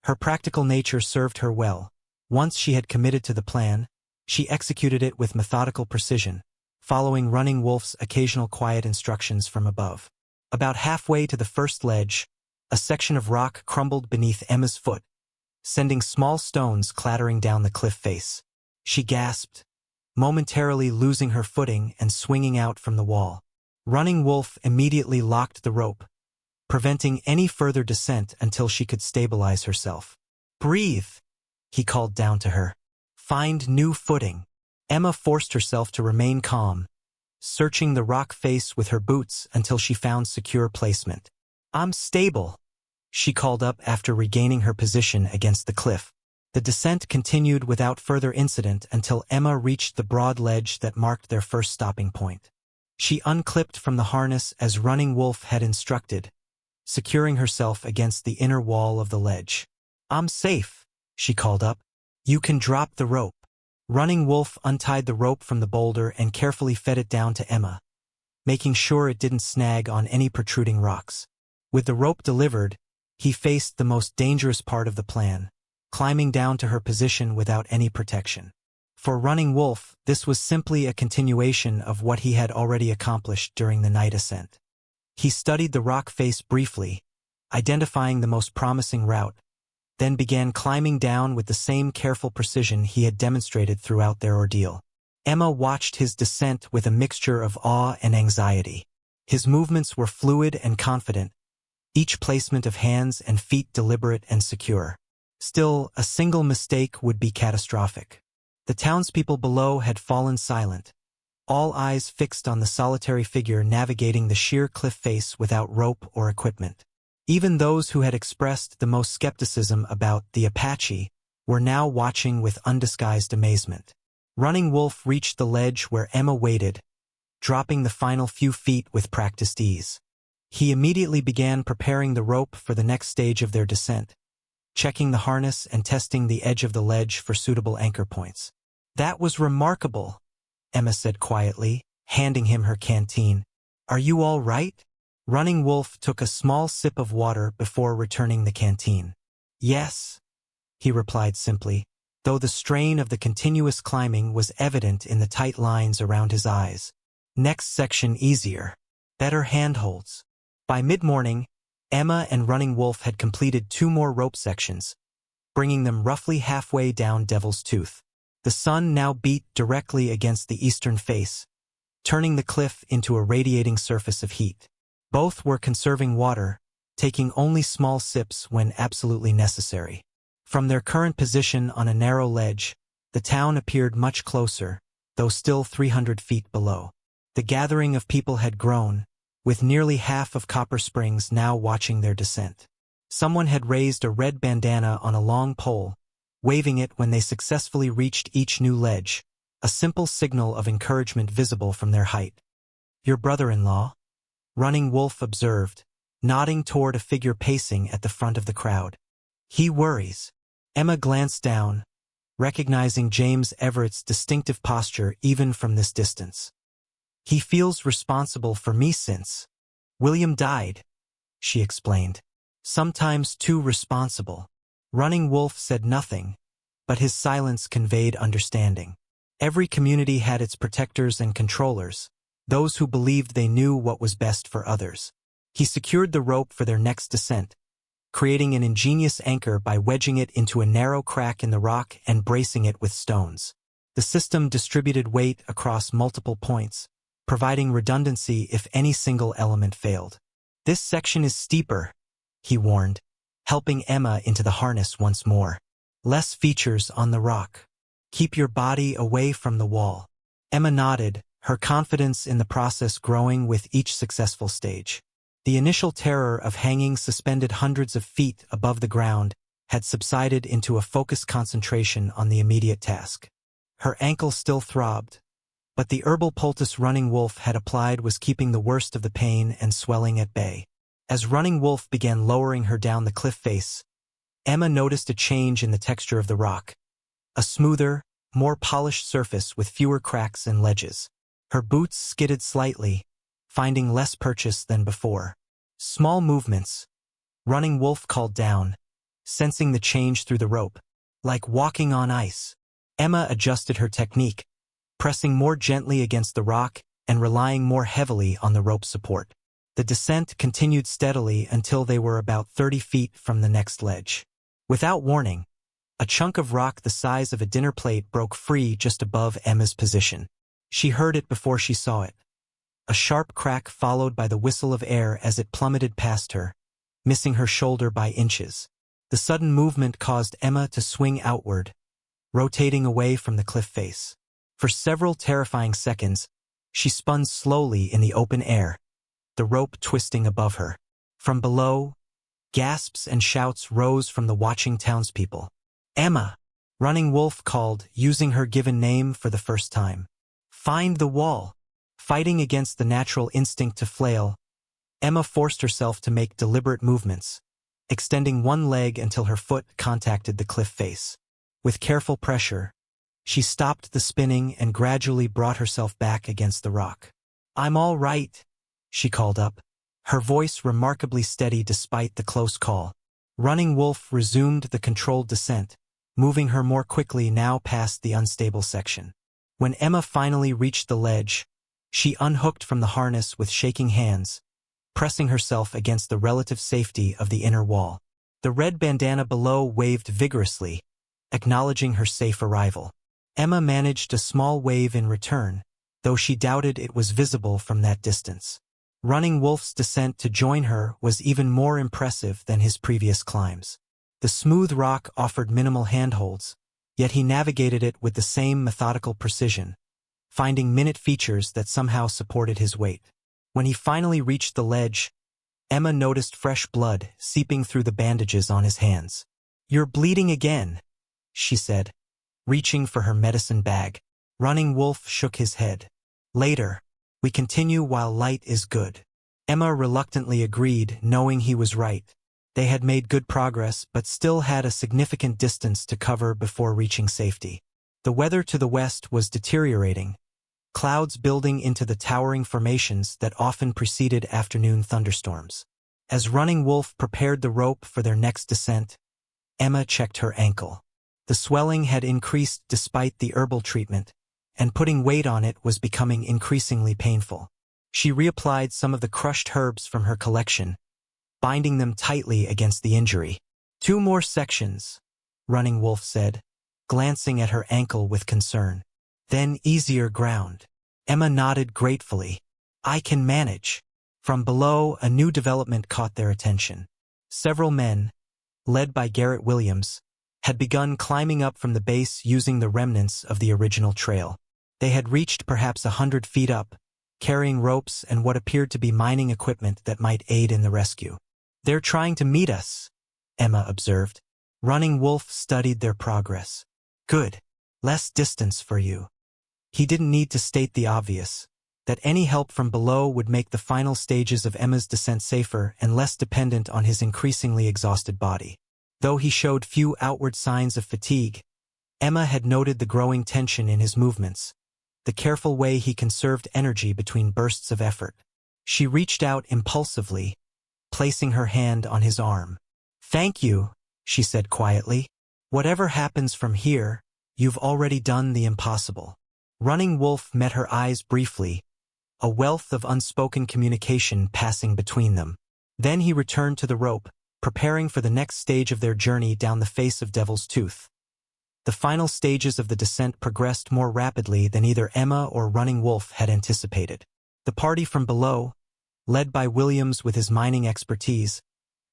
Her practical nature served her well. Once she had committed to the plan, she executed it with methodical precision, following Running Wolf's occasional quiet instructions from above. About halfway to the first ledge, a section of rock crumbled beneath Emma's foot, sending small stones clattering down the cliff face. She gasped, momentarily losing her footing and swinging out from the wall. Running Wolf immediately locked the rope, preventing any further descent until she could stabilize herself. "Breathe," he called down to her. "Find new footing." Emma forced herself to remain calm, searching the rock face with her boots until she found secure placement. "I'm stable," she called up after regaining her position against the cliff. The descent continued without further incident until Emma reached the broad ledge that marked their first stopping point. She unclipped from the harness as Running Wolf had instructed, securing herself against the inner wall of the ledge. "I'm safe," she called up. "You can drop the rope." Running Wolf untied the rope from the boulder and carefully fed it down to Emma, making sure it didn't snag on any protruding rocks. With the rope delivered, he faced the most dangerous part of the plan, climbing down to her position without any protection. For Running Wolf, this was simply a continuation of what he had already accomplished during the night ascent. He studied the rock face briefly, identifying the most promising route, then began climbing down with the same careful precision he had demonstrated throughout their ordeal. Emma watched his descent with a mixture of awe and anxiety. His movements were fluid and confident, each placement of hands and feet deliberate and secure. Still, a single mistake would be catastrophic. The townspeople below had fallen silent, all eyes fixed on the solitary figure navigating the sheer cliff face without rope or equipment. Even those who had expressed the most skepticism about the Apache were now watching with undisguised amazement. Running Wolf reached the ledge where Emma waited, dropping the final few feet with practiced ease. He immediately began preparing the rope for the next stage of their descent, checking the harness and testing the edge of the ledge for suitable anchor points. "That was remarkable," Emma said quietly, handing him her canteen. "Are you all right?" Running Wolf took a small sip of water before returning the canteen. "Yes," he replied simply, though the strain of the continuous climbing was evident in the tight lines around his eyes. "Next section easier. Better handholds." By mid-morning, Emma and Running Wolf had completed 2 more rope sections, bringing them roughly halfway down Devil's Tooth. The sun now beat directly against the eastern face, turning the cliff into a radiating surface of heat. Both were conserving water, taking only small sips when absolutely necessary. From their current position on a narrow ledge, the town appeared much closer, though still 300 feet below. The gathering of people had grown, with nearly half of Copper Springs now watching their descent. Someone had raised a red bandana on a long pole, waving it when they successfully reached each new ledge, a simple signal of encouragement visible from their height. "Your brother-in-law?" Running Wolf observed, nodding toward a figure pacing at the front of the crowd. "He worries." Emma glanced down, recognizing James Everett's distinctive posture even from this distance. "He feels responsible for me since William died," she explained. "Sometimes too responsible." Running Wolf said nothing, but his silence conveyed understanding. Every community had its protectors and controllers, those who believed they knew what was best for others. He secured the rope for their next descent, creating an ingenious anchor by wedging it into a narrow crack in the rock and bracing it with stones. The system distributed weight across multiple points, providing redundancy if any single element failed. "This section is steeper," he warned, helping Emma into the harness once more. "Less features on the rock. Keep your body away from the wall." Emma nodded, her confidence in the process growing with each successful stage. The initial terror of hanging suspended hundreds of feet above the ground had subsided into a focused concentration on the immediate task. Her ankle still throbbed, but the herbal poultice Running Wolf had applied was keeping the worst of the pain and swelling at bay. As Running Wolf began lowering her down the cliff face, Emma noticed a change in the texture of the rock, a smoother, more polished surface with fewer cracks and ledges. Her boots skidded slightly, finding less purchase than before. "Small movements," Running Wolf called down, sensing the change through the rope. "Like walking on ice." Emma adjusted her technique, pressing more gently against the rock and relying more heavily on the rope support. The descent continued steadily until they were about 30 feet from the next ledge. Without warning, a chunk of rock the size of a dinner plate broke free just above Emma's position. She heard it before she saw it. A sharp crack followed by the whistle of air as it plummeted past her, missing her shoulder by inches. The sudden movement caused Emma to swing outward, rotating away from the cliff face. For several terrifying seconds, she spun slowly in the open air, the rope twisting above her. From below, gasps and shouts rose from the watching townspeople. "Emma!" Running Wolf called, using her given name for the first time. "Find the wall." Fighting against the natural instinct to flail, Emma forced herself to make deliberate movements, extending one leg until her foot contacted the cliff face. With careful pressure, she stopped the spinning and gradually brought herself back against the rock. "I'm all right," she called up, her voice remarkably steady despite the close call. Running Wolf resumed the controlled descent, moving her more quickly now past the unstable section. When Emma finally reached the ledge, she unhooked from the harness with shaking hands, pressing herself against the relative safety of the inner wall. The red bandana below waved vigorously, acknowledging her safe arrival. Emma managed a small wave in return, though she doubted it was visible from that distance. Running Wolf's descent to join her was even more impressive than his previous climbs. The smooth rock offered minimal handholds, yet he navigated it with the same methodical precision, finding minute features that somehow supported his weight. When he finally reached the ledge, Emma noticed fresh blood seeping through the bandages on his hands. "You're bleeding again," she said, reaching for her medicine bag. Running Wolf shook his head. "Later. We continue while light is good." Emma reluctantly agreed, knowing he was right. They had made good progress, but still had a significant distance to cover before reaching safety. The weather to the west was deteriorating, clouds building into the towering formations that often preceded afternoon thunderstorms. As Running Wolf prepared the rope for their next descent, Emma checked her ankle. The swelling had increased despite the herbal treatment, and putting weight on it was becoming increasingly painful. She reapplied some of the crushed herbs from her collection, binding them tightly against the injury. "2 more sections," Running Wolf said, glancing at her ankle with concern. "Then easier ground." Emma nodded gratefully. "I can manage." From below, a new development caught their attention. Several men, led by Garrett Williams, had begun climbing up from the base using the remnants of the original trail. They had reached perhaps 100 feet up, carrying ropes and what appeared to be mining equipment that might aid in the rescue. "They're trying to meet us," Emma observed. Running Wolf studied their progress. "Good. Less distance for you." He didn't need to state the obvious, that any help from below would make the final stages of Emma's descent safer and less dependent on his increasingly exhausted body. Though he showed few outward signs of fatigue, Emma had noted the growing tension in his movements, the careful way he conserved energy between bursts of effort. She reached out impulsively, placing her hand on his arm. "Thank you," she said quietly. "Whatever happens from here, you've already done the impossible." Running Wolf met her eyes briefly, a wealth of unspoken communication passing between them. Then he returned to the rope, preparing for the next stage of their journey down the face of Devil's Tooth. The final stages of the descent progressed more rapidly than either Emma or Running Wolf had anticipated. The party from below, led by Williams with his mining expertise,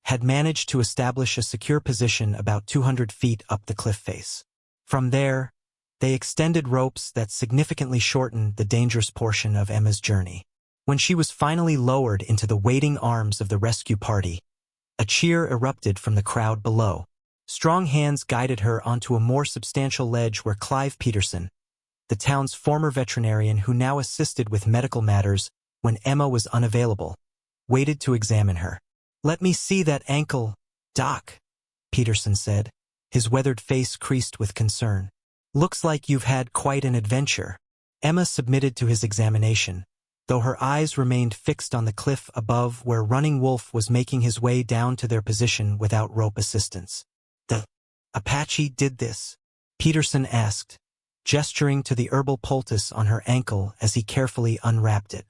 had managed to establish a secure position about 200 feet up the cliff face. From there, they extended ropes that significantly shortened the dangerous portion of Emma's journey. When she was finally lowered into the waiting arms of the rescue party, a cheer erupted from the crowd below. Strong hands guided her onto a more substantial ledge where Clive Peterson, the town's former veterinarian who now assisted with medical matters when Emma was unavailable, waited to examine her. "Let me see that ankle, Doc," Peterson said, his weathered face creased with concern. "Looks like you've had quite an adventure." Emma submitted to his examination, though her eyes remained fixed on the cliff above where Running Wolf was making his way down to their position without rope assistance. "The Apache did this?" Peterson asked, gesturing to the herbal poultice on her ankle as he carefully unwrapped it.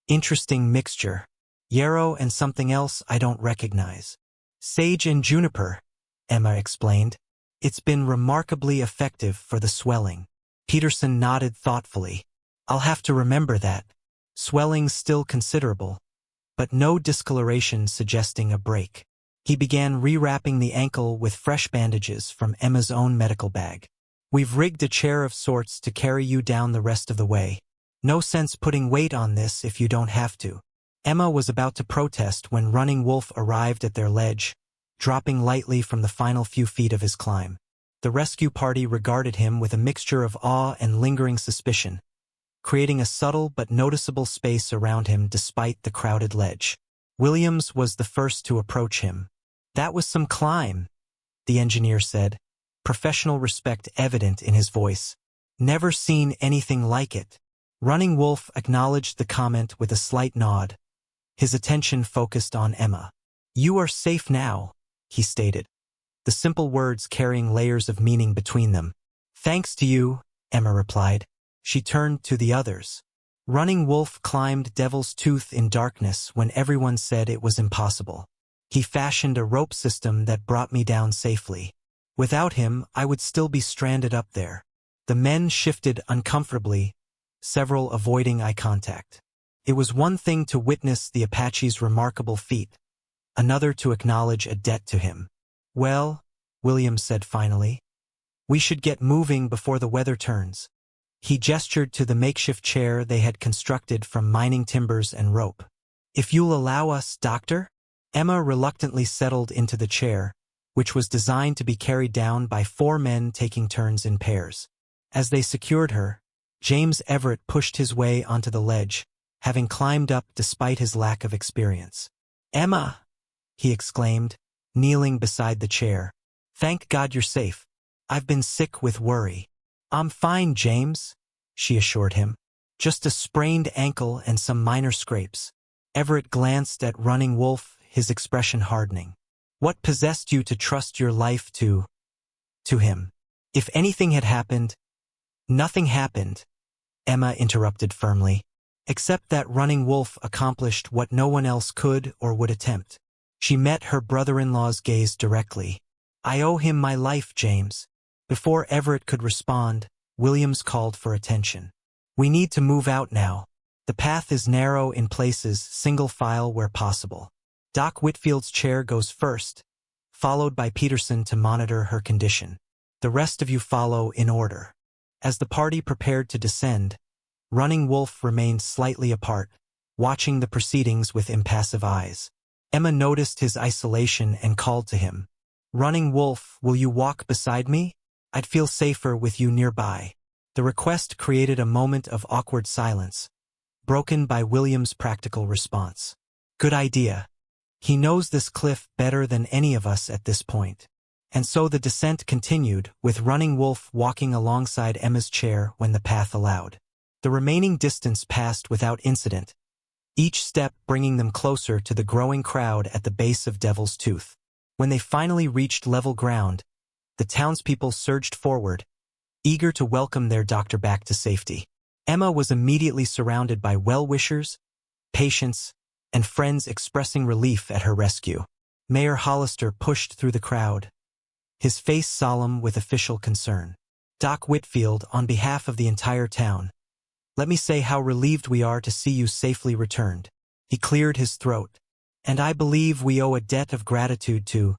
"Interesting mixture. Yarrow and something else I don't recognize." "Sage and juniper," Emma explained. "It's been remarkably effective for the swelling." Peterson nodded thoughtfully. "I'll have to remember that. Swelling's still considerable, but no discoloration suggesting a break." He began rewrapping the ankle with fresh bandages from Emma's own medical bag. "We've rigged a chair of sorts to carry you down the rest of the way. No sense putting weight on this if you don't have to." Emma was about to protest when Running Wolf arrived at their ledge, dropping lightly from the final few feet of his climb. The rescue party regarded him with a mixture of awe and lingering suspicion, creating a subtle but noticeable space around him despite the crowded ledge. Williams was the first to approach him. "That was some climb," the engineer said, professional respect evident in his voice. "Never seen anything like it." Running Wolf acknowledged the comment with a slight nod, his attention focused on Emma. "You are safe now," he stated, the simple words carrying layers of meaning between them. "Thanks to you," Emma replied. She turned to the others. Running Wolf climbed Devil's Tooth in darkness when everyone said it was impossible. He fashioned a rope system that brought me down safely. Without him, I would still be stranded up there. The men shifted uncomfortably, several avoiding eye contact. It was one thing to witness the Apache's remarkable feat, another to acknowledge a debt to him. "Well," Williams said finally, "we should get moving before the weather turns." He gestured to the makeshift chair they had constructed from mining timbers and rope. "If you'll allow us, Doctor?" Emma reluctantly settled into the chair, which was designed to be carried down by 4 men taking turns in pairs. As they secured her, James Everett pushed his way onto the ledge, having climbed up despite his lack of experience. "Emma!" he exclaimed, kneeling beside the chair. "Thank God you're safe. I've been sick with worry." "I'm fine, James," she assured him. "Just a sprained ankle and some minor scrapes." Everett glanced at Running Wolf, his expression hardening. "What possessed you to trust your life to him? If anything had happened—" "Nothing happened," Emma interrupted firmly, "except that Running Wolf accomplished what no one else could or would attempt." She met her brother-in-law's gaze directly. "I owe him my life, James." Before Everett could respond, Williams called for attention. "We need to move out now. The path is narrow in places, single file where possible. Doc Whitfield's chair goes first, followed by Peterson to monitor her condition. The rest of you follow in order." As the party prepared to descend, Running Wolf remained slightly apart, watching the proceedings with impassive eyes. Emma noticed his isolation and called to him. "Running Wolf, will you walk beside me? I'd feel safer with you nearby." The request created a moment of awkward silence, broken by William's practical response. "Good idea. He knows this cliff better than any of us at this point." And so the descent continued, with Running Wolf walking alongside Emma's chair when the path allowed. The remaining distance passed without incident, each step bringing them closer to the growing crowd at the base of Devil's Tooth. When they finally reached level ground, the townspeople surged forward, eager to welcome their doctor back to safety. Emma was immediately surrounded by well-wishers, patients, and friends expressing relief at her rescue. Mayor Hollister pushed through the crowd, his face solemn with official concern. "Doc Whitfield, on behalf of the entire town, let me say how relieved we are to see you safely returned." He cleared his throat. "And I believe we owe a debt of gratitude to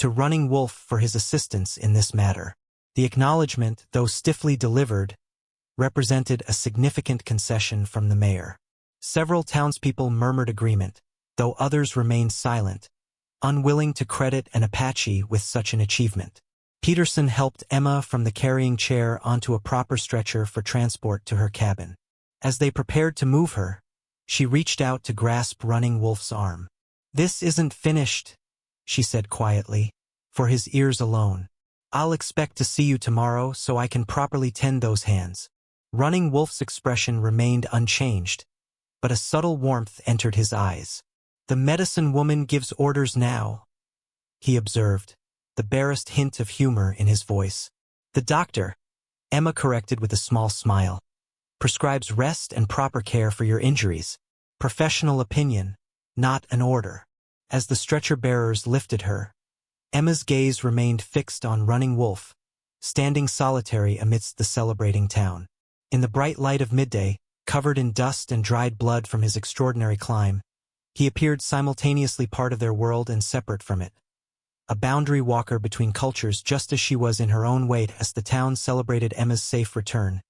Running Wolf for his assistance in this matter." The acknowledgement, though stiffly delivered, represented a significant concession from the mayor. Several townspeople murmured agreement, though others remained silent, unwilling to credit an Apache with such an achievement. Peterson helped Emma from the carrying chair onto a proper stretcher for transport to her cabin. As they prepared to move her, she reached out to grasp Running Wolf's arm. "This isn't finished," she said quietly, for his ears alone. "I'll expect to see you tomorrow so I can properly tend those hands." Running Wolf's expression remained unchanged, but a subtle warmth entered his eyes. "The medicine woman gives orders now," he observed, the barest hint of humor in his voice. "The doctor," Emma corrected with a small smile, "prescribes rest and proper care for your injuries. Professional opinion, not an order." As the stretcher-bearers lifted her, Emma's gaze remained fixed on Running Wolf, standing solitary amidst the celebrating town. In the bright light of midday, covered in dust and dried blood from his extraordinary climb, he appeared simultaneously part of their world and separate from it. A boundary walker between cultures, just as she was in her own way. As the town celebrated Emma's safe return,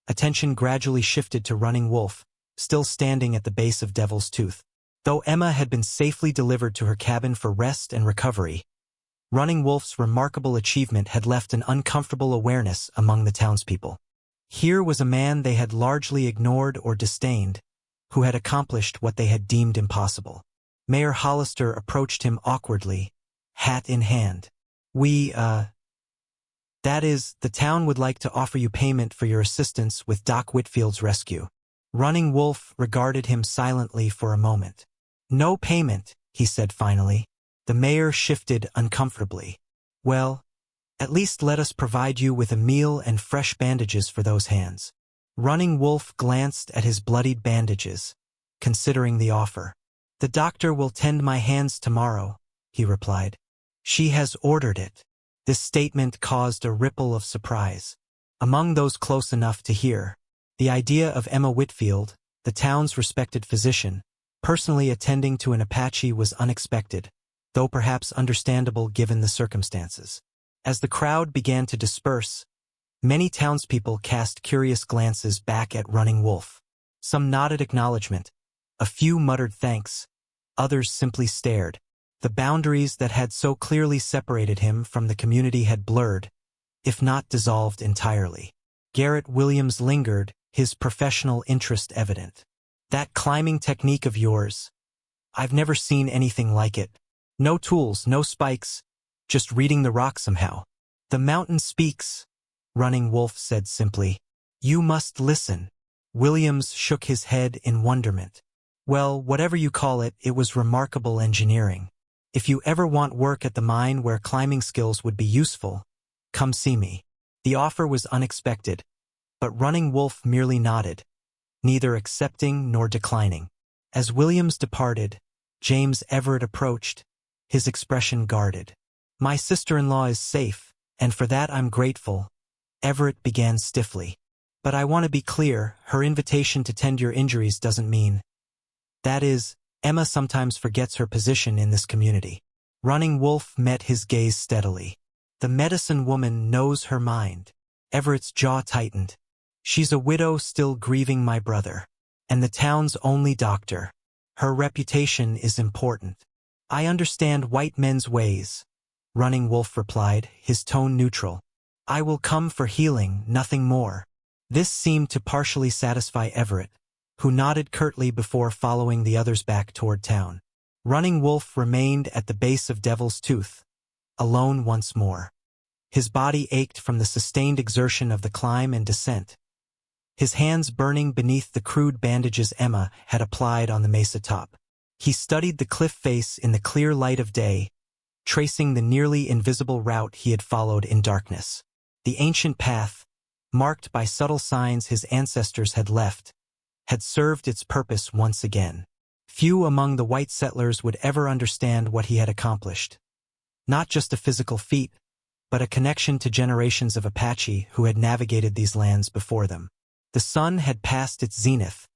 attention gradually shifted to Running Wolf, still standing at the base of Devil's Tooth. Though Emma had been safely delivered to her cabin for rest and recovery, Running Wolf's remarkable achievement had left an uncomfortable awareness among the townspeople. Here was a man they had largely ignored or disdained, who had accomplished what they had deemed impossible. Mayor Hollister approached him awkwardly, hat in hand. That is, the town would like to offer you payment for your assistance with Doc Whitfield's rescue." Running Wolf regarded him silently for a moment. "No payment," he said finally. The mayor shifted uncomfortably. "Well, at least let us provide you with a meal and fresh bandages for those hands." Running Wolf glanced at his bloodied bandages, considering the offer. "The doctor will tend my hands tomorrow," he replied. "She has ordered it." This statement caused a ripple of surprise among those close enough to hear. The idea of Emma Whitfield, the town's respected physician, personally attending to an Apache was unexpected, though perhaps understandable given the circumstances. As the crowd began to disperse, many townspeople cast curious glances back at Running Wolf. Some nodded acknowledgement, a few muttered thanks, others simply stared. The boundaries that had so clearly separated him from the community had blurred, if not dissolved entirely. Garrett Williams lingered, his professional interest evident. "That climbing technique of yours, I've never seen anything like it. No tools, no spikes, just reading the rock somehow." "The mountain speaks," Running Wolf said simply. "You must listen." Williams shook his head in wonderment. "Well, whatever you call it, it was remarkable engineering. If you ever want work at the mine where climbing skills would be useful, come see me." The offer was unexpected, but Running Wolf merely nodded, neither accepting nor declining. As Williams departed, James Everett approached, his expression guarded. "My sister-in-law is safe, and for that I'm grateful," Everett began stiffly. "But I want to be clear, her invitation to tend your injuries doesn't mean. That is, Emma sometimes forgets her position in this community." Running Wolf met his gaze steadily. "The medicine woman knows her mind." Everett's jaw tightened. "She's a widow still grieving my brother, and the town's only doctor. Her reputation is important." "I understand white men's ways," Running Wolf replied, his tone neutral. "I will come for healing, nothing more." This seemed to partially satisfy Everett, who nodded curtly before following the others back toward town. Running Wolf remained at the base of Devil's Tooth, alone once more. His body ached from the sustained exertion of the climb and descent, his hands burning beneath the crude bandages Emma had applied on the mesa top. He studied the cliff face in the clear light of day, tracing the nearly invisible route he had followed in darkness. The ancient path, marked by subtle signs his ancestors had left, had served its purpose once again. Few among the white settlers would ever understand what he had accomplished. Not just a physical feat, but a connection to generations of Apache who had navigated these lands before them. The sun had passed its zenith,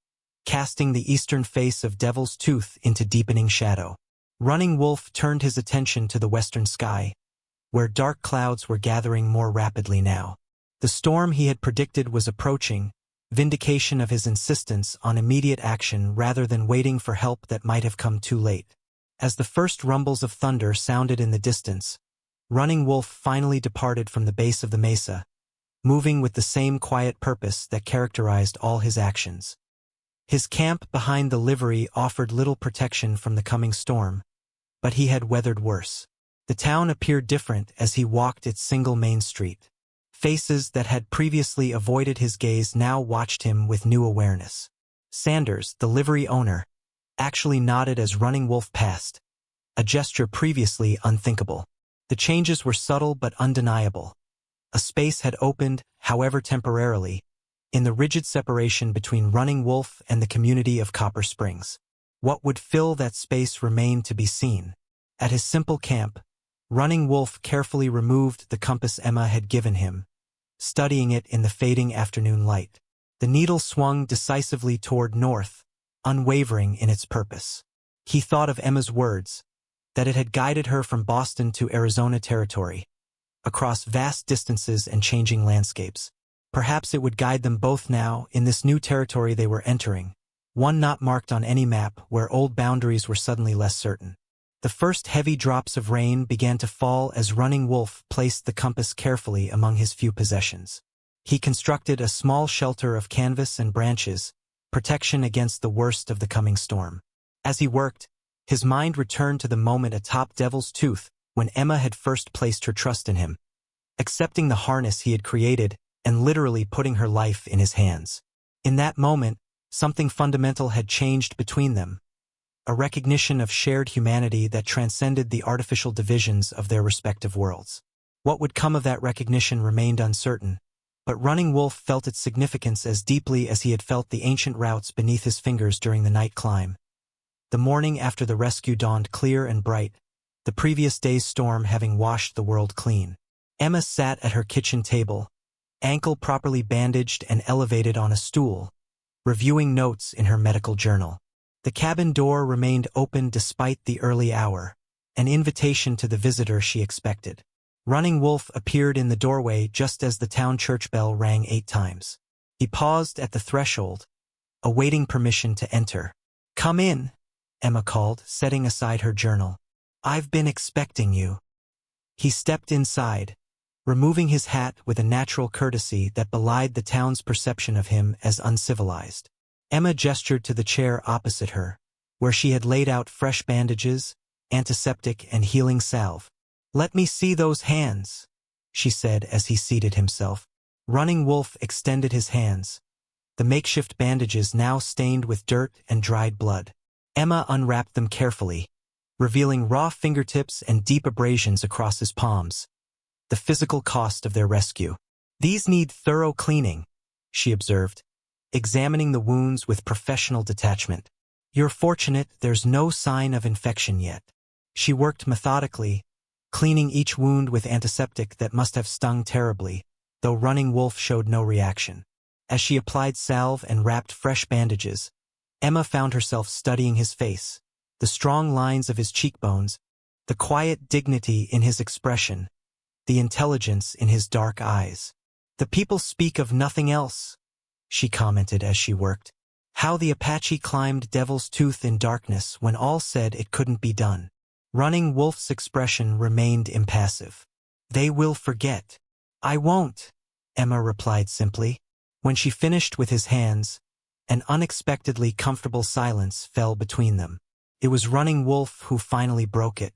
casting the eastern face of Devil's Tooth into deepening shadow. Running Wolf turned his attention to the western sky, where dark clouds were gathering more rapidly now. The storm he had predicted was approaching, vindication of his insistence on immediate action rather than waiting for help that might have come too late. As the first rumbles of thunder sounded in the distance, Running Wolf finally departed from the base of the mesa, moving with the same quiet purpose that characterized all his actions. His camp behind the livery offered little protection from the coming storm, but he had weathered worse. The town appeared different as he walked its single main street. Faces that had previously avoided his gaze now watched him with new awareness. Sanders, the livery owner, actually nodded as Running Wolf passed, a gesture previously unthinkable. The changes were subtle but undeniable. A space had opened, however temporarily, in the rigid separation between Running Wolf and the community of Copper Springs. What would fill that space remained to be seen. At his simple camp, Running Wolf carefully removed the compass Emma had given him, studying it in the fading afternoon light. The needle swung decisively toward north, unwavering in its purpose. He thought of Emma's words, that it had guided her from Boston to Arizona territory, across vast distances and changing landscapes. Perhaps it would guide them both now in this new territory they were entering, one not marked on any map where old boundaries were suddenly less certain. The first heavy drops of rain began to fall as Running Wolf placed the compass carefully among his few possessions. He constructed a small shelter of canvas and branches, protection against the worst of the coming storm. As he worked, his mind returned to the moment atop Devil's Tooth when Emma had first placed her trust in him, accepting the harness he had created and literally putting her life in his hands. In that moment, something fundamental had changed between them, a recognition of shared humanity that transcended the artificial divisions of their respective worlds. What would come of that recognition remained uncertain, but Running Wolf felt its significance as deeply as he had felt the ancient routes beneath his fingers during the night climb. The morning after the rescue dawned clear and bright, the previous day's storm having washed the world clean. Emma sat at her kitchen table, ankle properly bandaged and elevated on a stool, reviewing notes in her medical journal. The cabin door remained open despite the early hour, an invitation to the visitor she expected. Running Wolf appeared in the doorway just as the town church bell rang 8 times. He paused at the threshold, awaiting permission to enter. "Come in," Emma called, setting aside her journal. I've been expecting you. He stepped inside, removing his hat with a natural courtesy that belied the town's perception of him as uncivilized. Emma gestured to the chair opposite her, where she had laid out fresh bandages, antiseptic and healing salve. "Let me see those hands," she said as he seated himself. Running Wolf extended his hands, the makeshift bandages now stained with dirt and dried blood. Emma unwrapped them carefully, revealing raw fingertips and deep abrasions across his palms, the physical cost of their rescue. "These need thorough cleaning," she observed, examining the wounds with professional detachment. "You're fortunate there's no sign of infection yet." She worked methodically, cleaning each wound with antiseptic that must have stung terribly, though Running Wolf showed no reaction. As she applied salve and wrapped fresh bandages, Emma found herself studying his face, the strong lines of his cheekbones, the quiet dignity in his expression, the intelligence in his dark eyes. "The people speak of nothing else," she commented as she worked. "How the Apache climbed Devil's Tooth in darkness when all said it couldn't be done." Running Wolf's expression remained impassive. "They will forget." "I won't," Emma replied simply. When she finished with his hands, an unexpectedly comfortable silence fell between them. It was Running Wolf who finally broke it.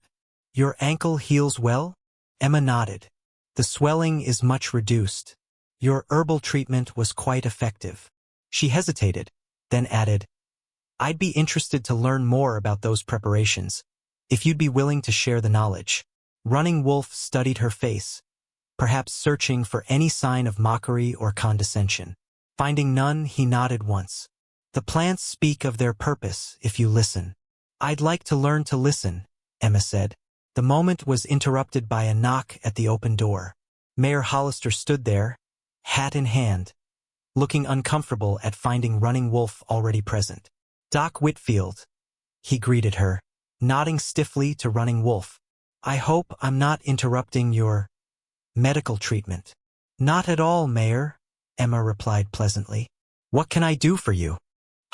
"Your ankle heals well?" Emma nodded. "The swelling is much reduced. Your herbal treatment was quite effective." She hesitated, then added, "I'd be interested to learn more about those preparations, if you'd be willing to share the knowledge." Running Wolf studied her face, perhaps searching for any sign of mockery or condescension. Finding none, he nodded once. "The plants speak of their purpose if you listen." "I'd like to learn to listen," Emma said. The moment was interrupted by a knock at the open door. Mayor Hollister stood there, hat in hand, looking uncomfortable at finding Running Wolf already present. "Doc Whitfield," he greeted her, nodding stiffly to Running Wolf. "I hope I'm not interrupting your medical treatment." "Not at all, Mayor," Emma replied pleasantly. "What can I do for you?"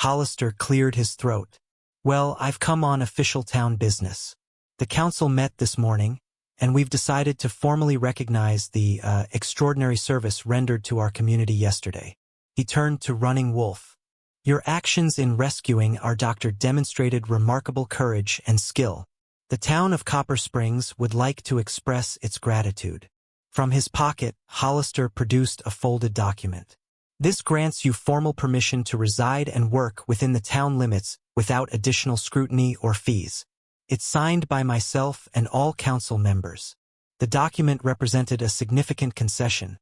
Hollister cleared his throat. "Well, I've come on official town business. The council met this morning, and we've decided to formally recognize the extraordinary service rendered to our community yesterday." He turned to Running Wolf. "Your actions in rescuing our doctor demonstrated remarkable courage and skill. The town of Copper Springs would like to express its gratitude." From his pocket, Hollister produced a folded document. "This grants you formal permission to reside and work within the town limits without additional scrutiny or fees. It's signed by myself and all council members." The document represented a significant concession,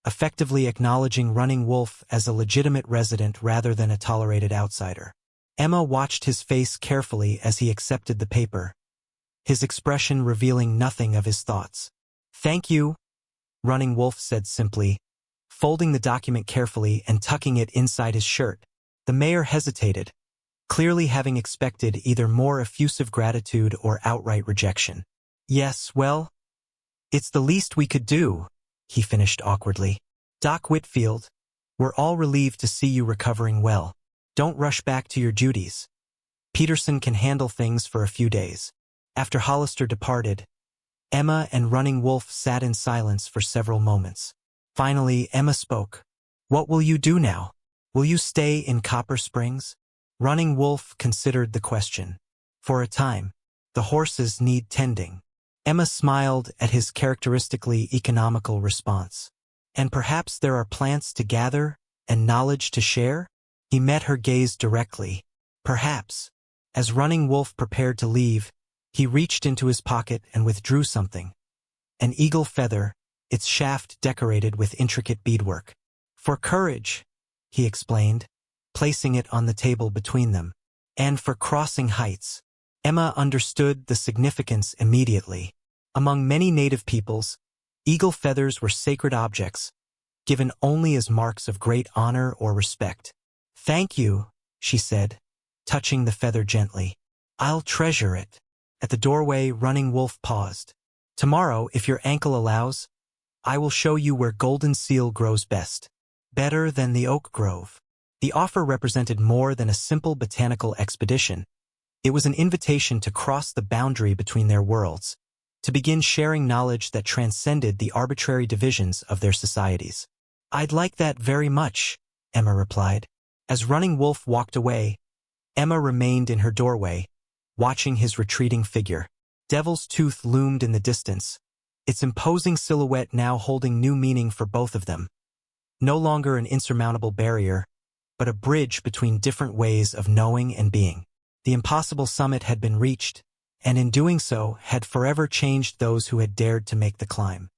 effectively acknowledging Running Wolf as a legitimate resident rather than a tolerated outsider. Emma watched his face carefully as he accepted the paper, his expression revealing nothing of his thoughts. "Thank you," Running Wolf said simply, folding the document carefully and tucking it inside his shirt. The mayor hesitated, clearly having expected either more effusive gratitude or outright rejection. "Yes, well, it's the least we could do," he finished awkwardly. "Doc Whitfield, we're all relieved to see you recovering well. Don't rush back to your duties. Peterson can handle things for a few days." After Hollister departed, Emma and Running Wolf sat in silence for several moments. Finally, Emma spoke. "What will you do now? Will you stay in Copper Springs?" Running Wolf considered the question. "For a time. The horses need tending." Emma smiled at his characteristically economical response. "And perhaps there are plants to gather and knowledge to share?" He met her gaze directly. "Perhaps." As Running Wolf prepared to leave, he reached into his pocket and withdrew something. An eagle feather, its shaft decorated with intricate beadwork. "For courage," he explained, placing it on the table between them. "And for crossing heights." Emma understood the significance immediately. Among many native peoples, eagle feathers were sacred objects, given only as marks of great honor or respect. "Thank you," she said, touching the feather gently. "I'll treasure it." At the doorway, Running Wolf paused. "Tomorrow, if your ankle allows, I will show you where golden seal grows best. Better than the oak grove." The offer represented more than a simple botanical expedition. It was an invitation to cross the boundary between their worlds, to begin sharing knowledge that transcended the arbitrary divisions of their societies. "I'd like that very much," Emma replied. As Running Wolf walked away, Emma remained in her doorway, watching his retreating figure. Devil's Tooth loomed in the distance, its imposing silhouette now holding new meaning for both of them. No longer an insurmountable barrier, but a bridge between different ways of knowing and being. The impossible summit had been reached, and in doing so had forever changed those who had dared to make the climb.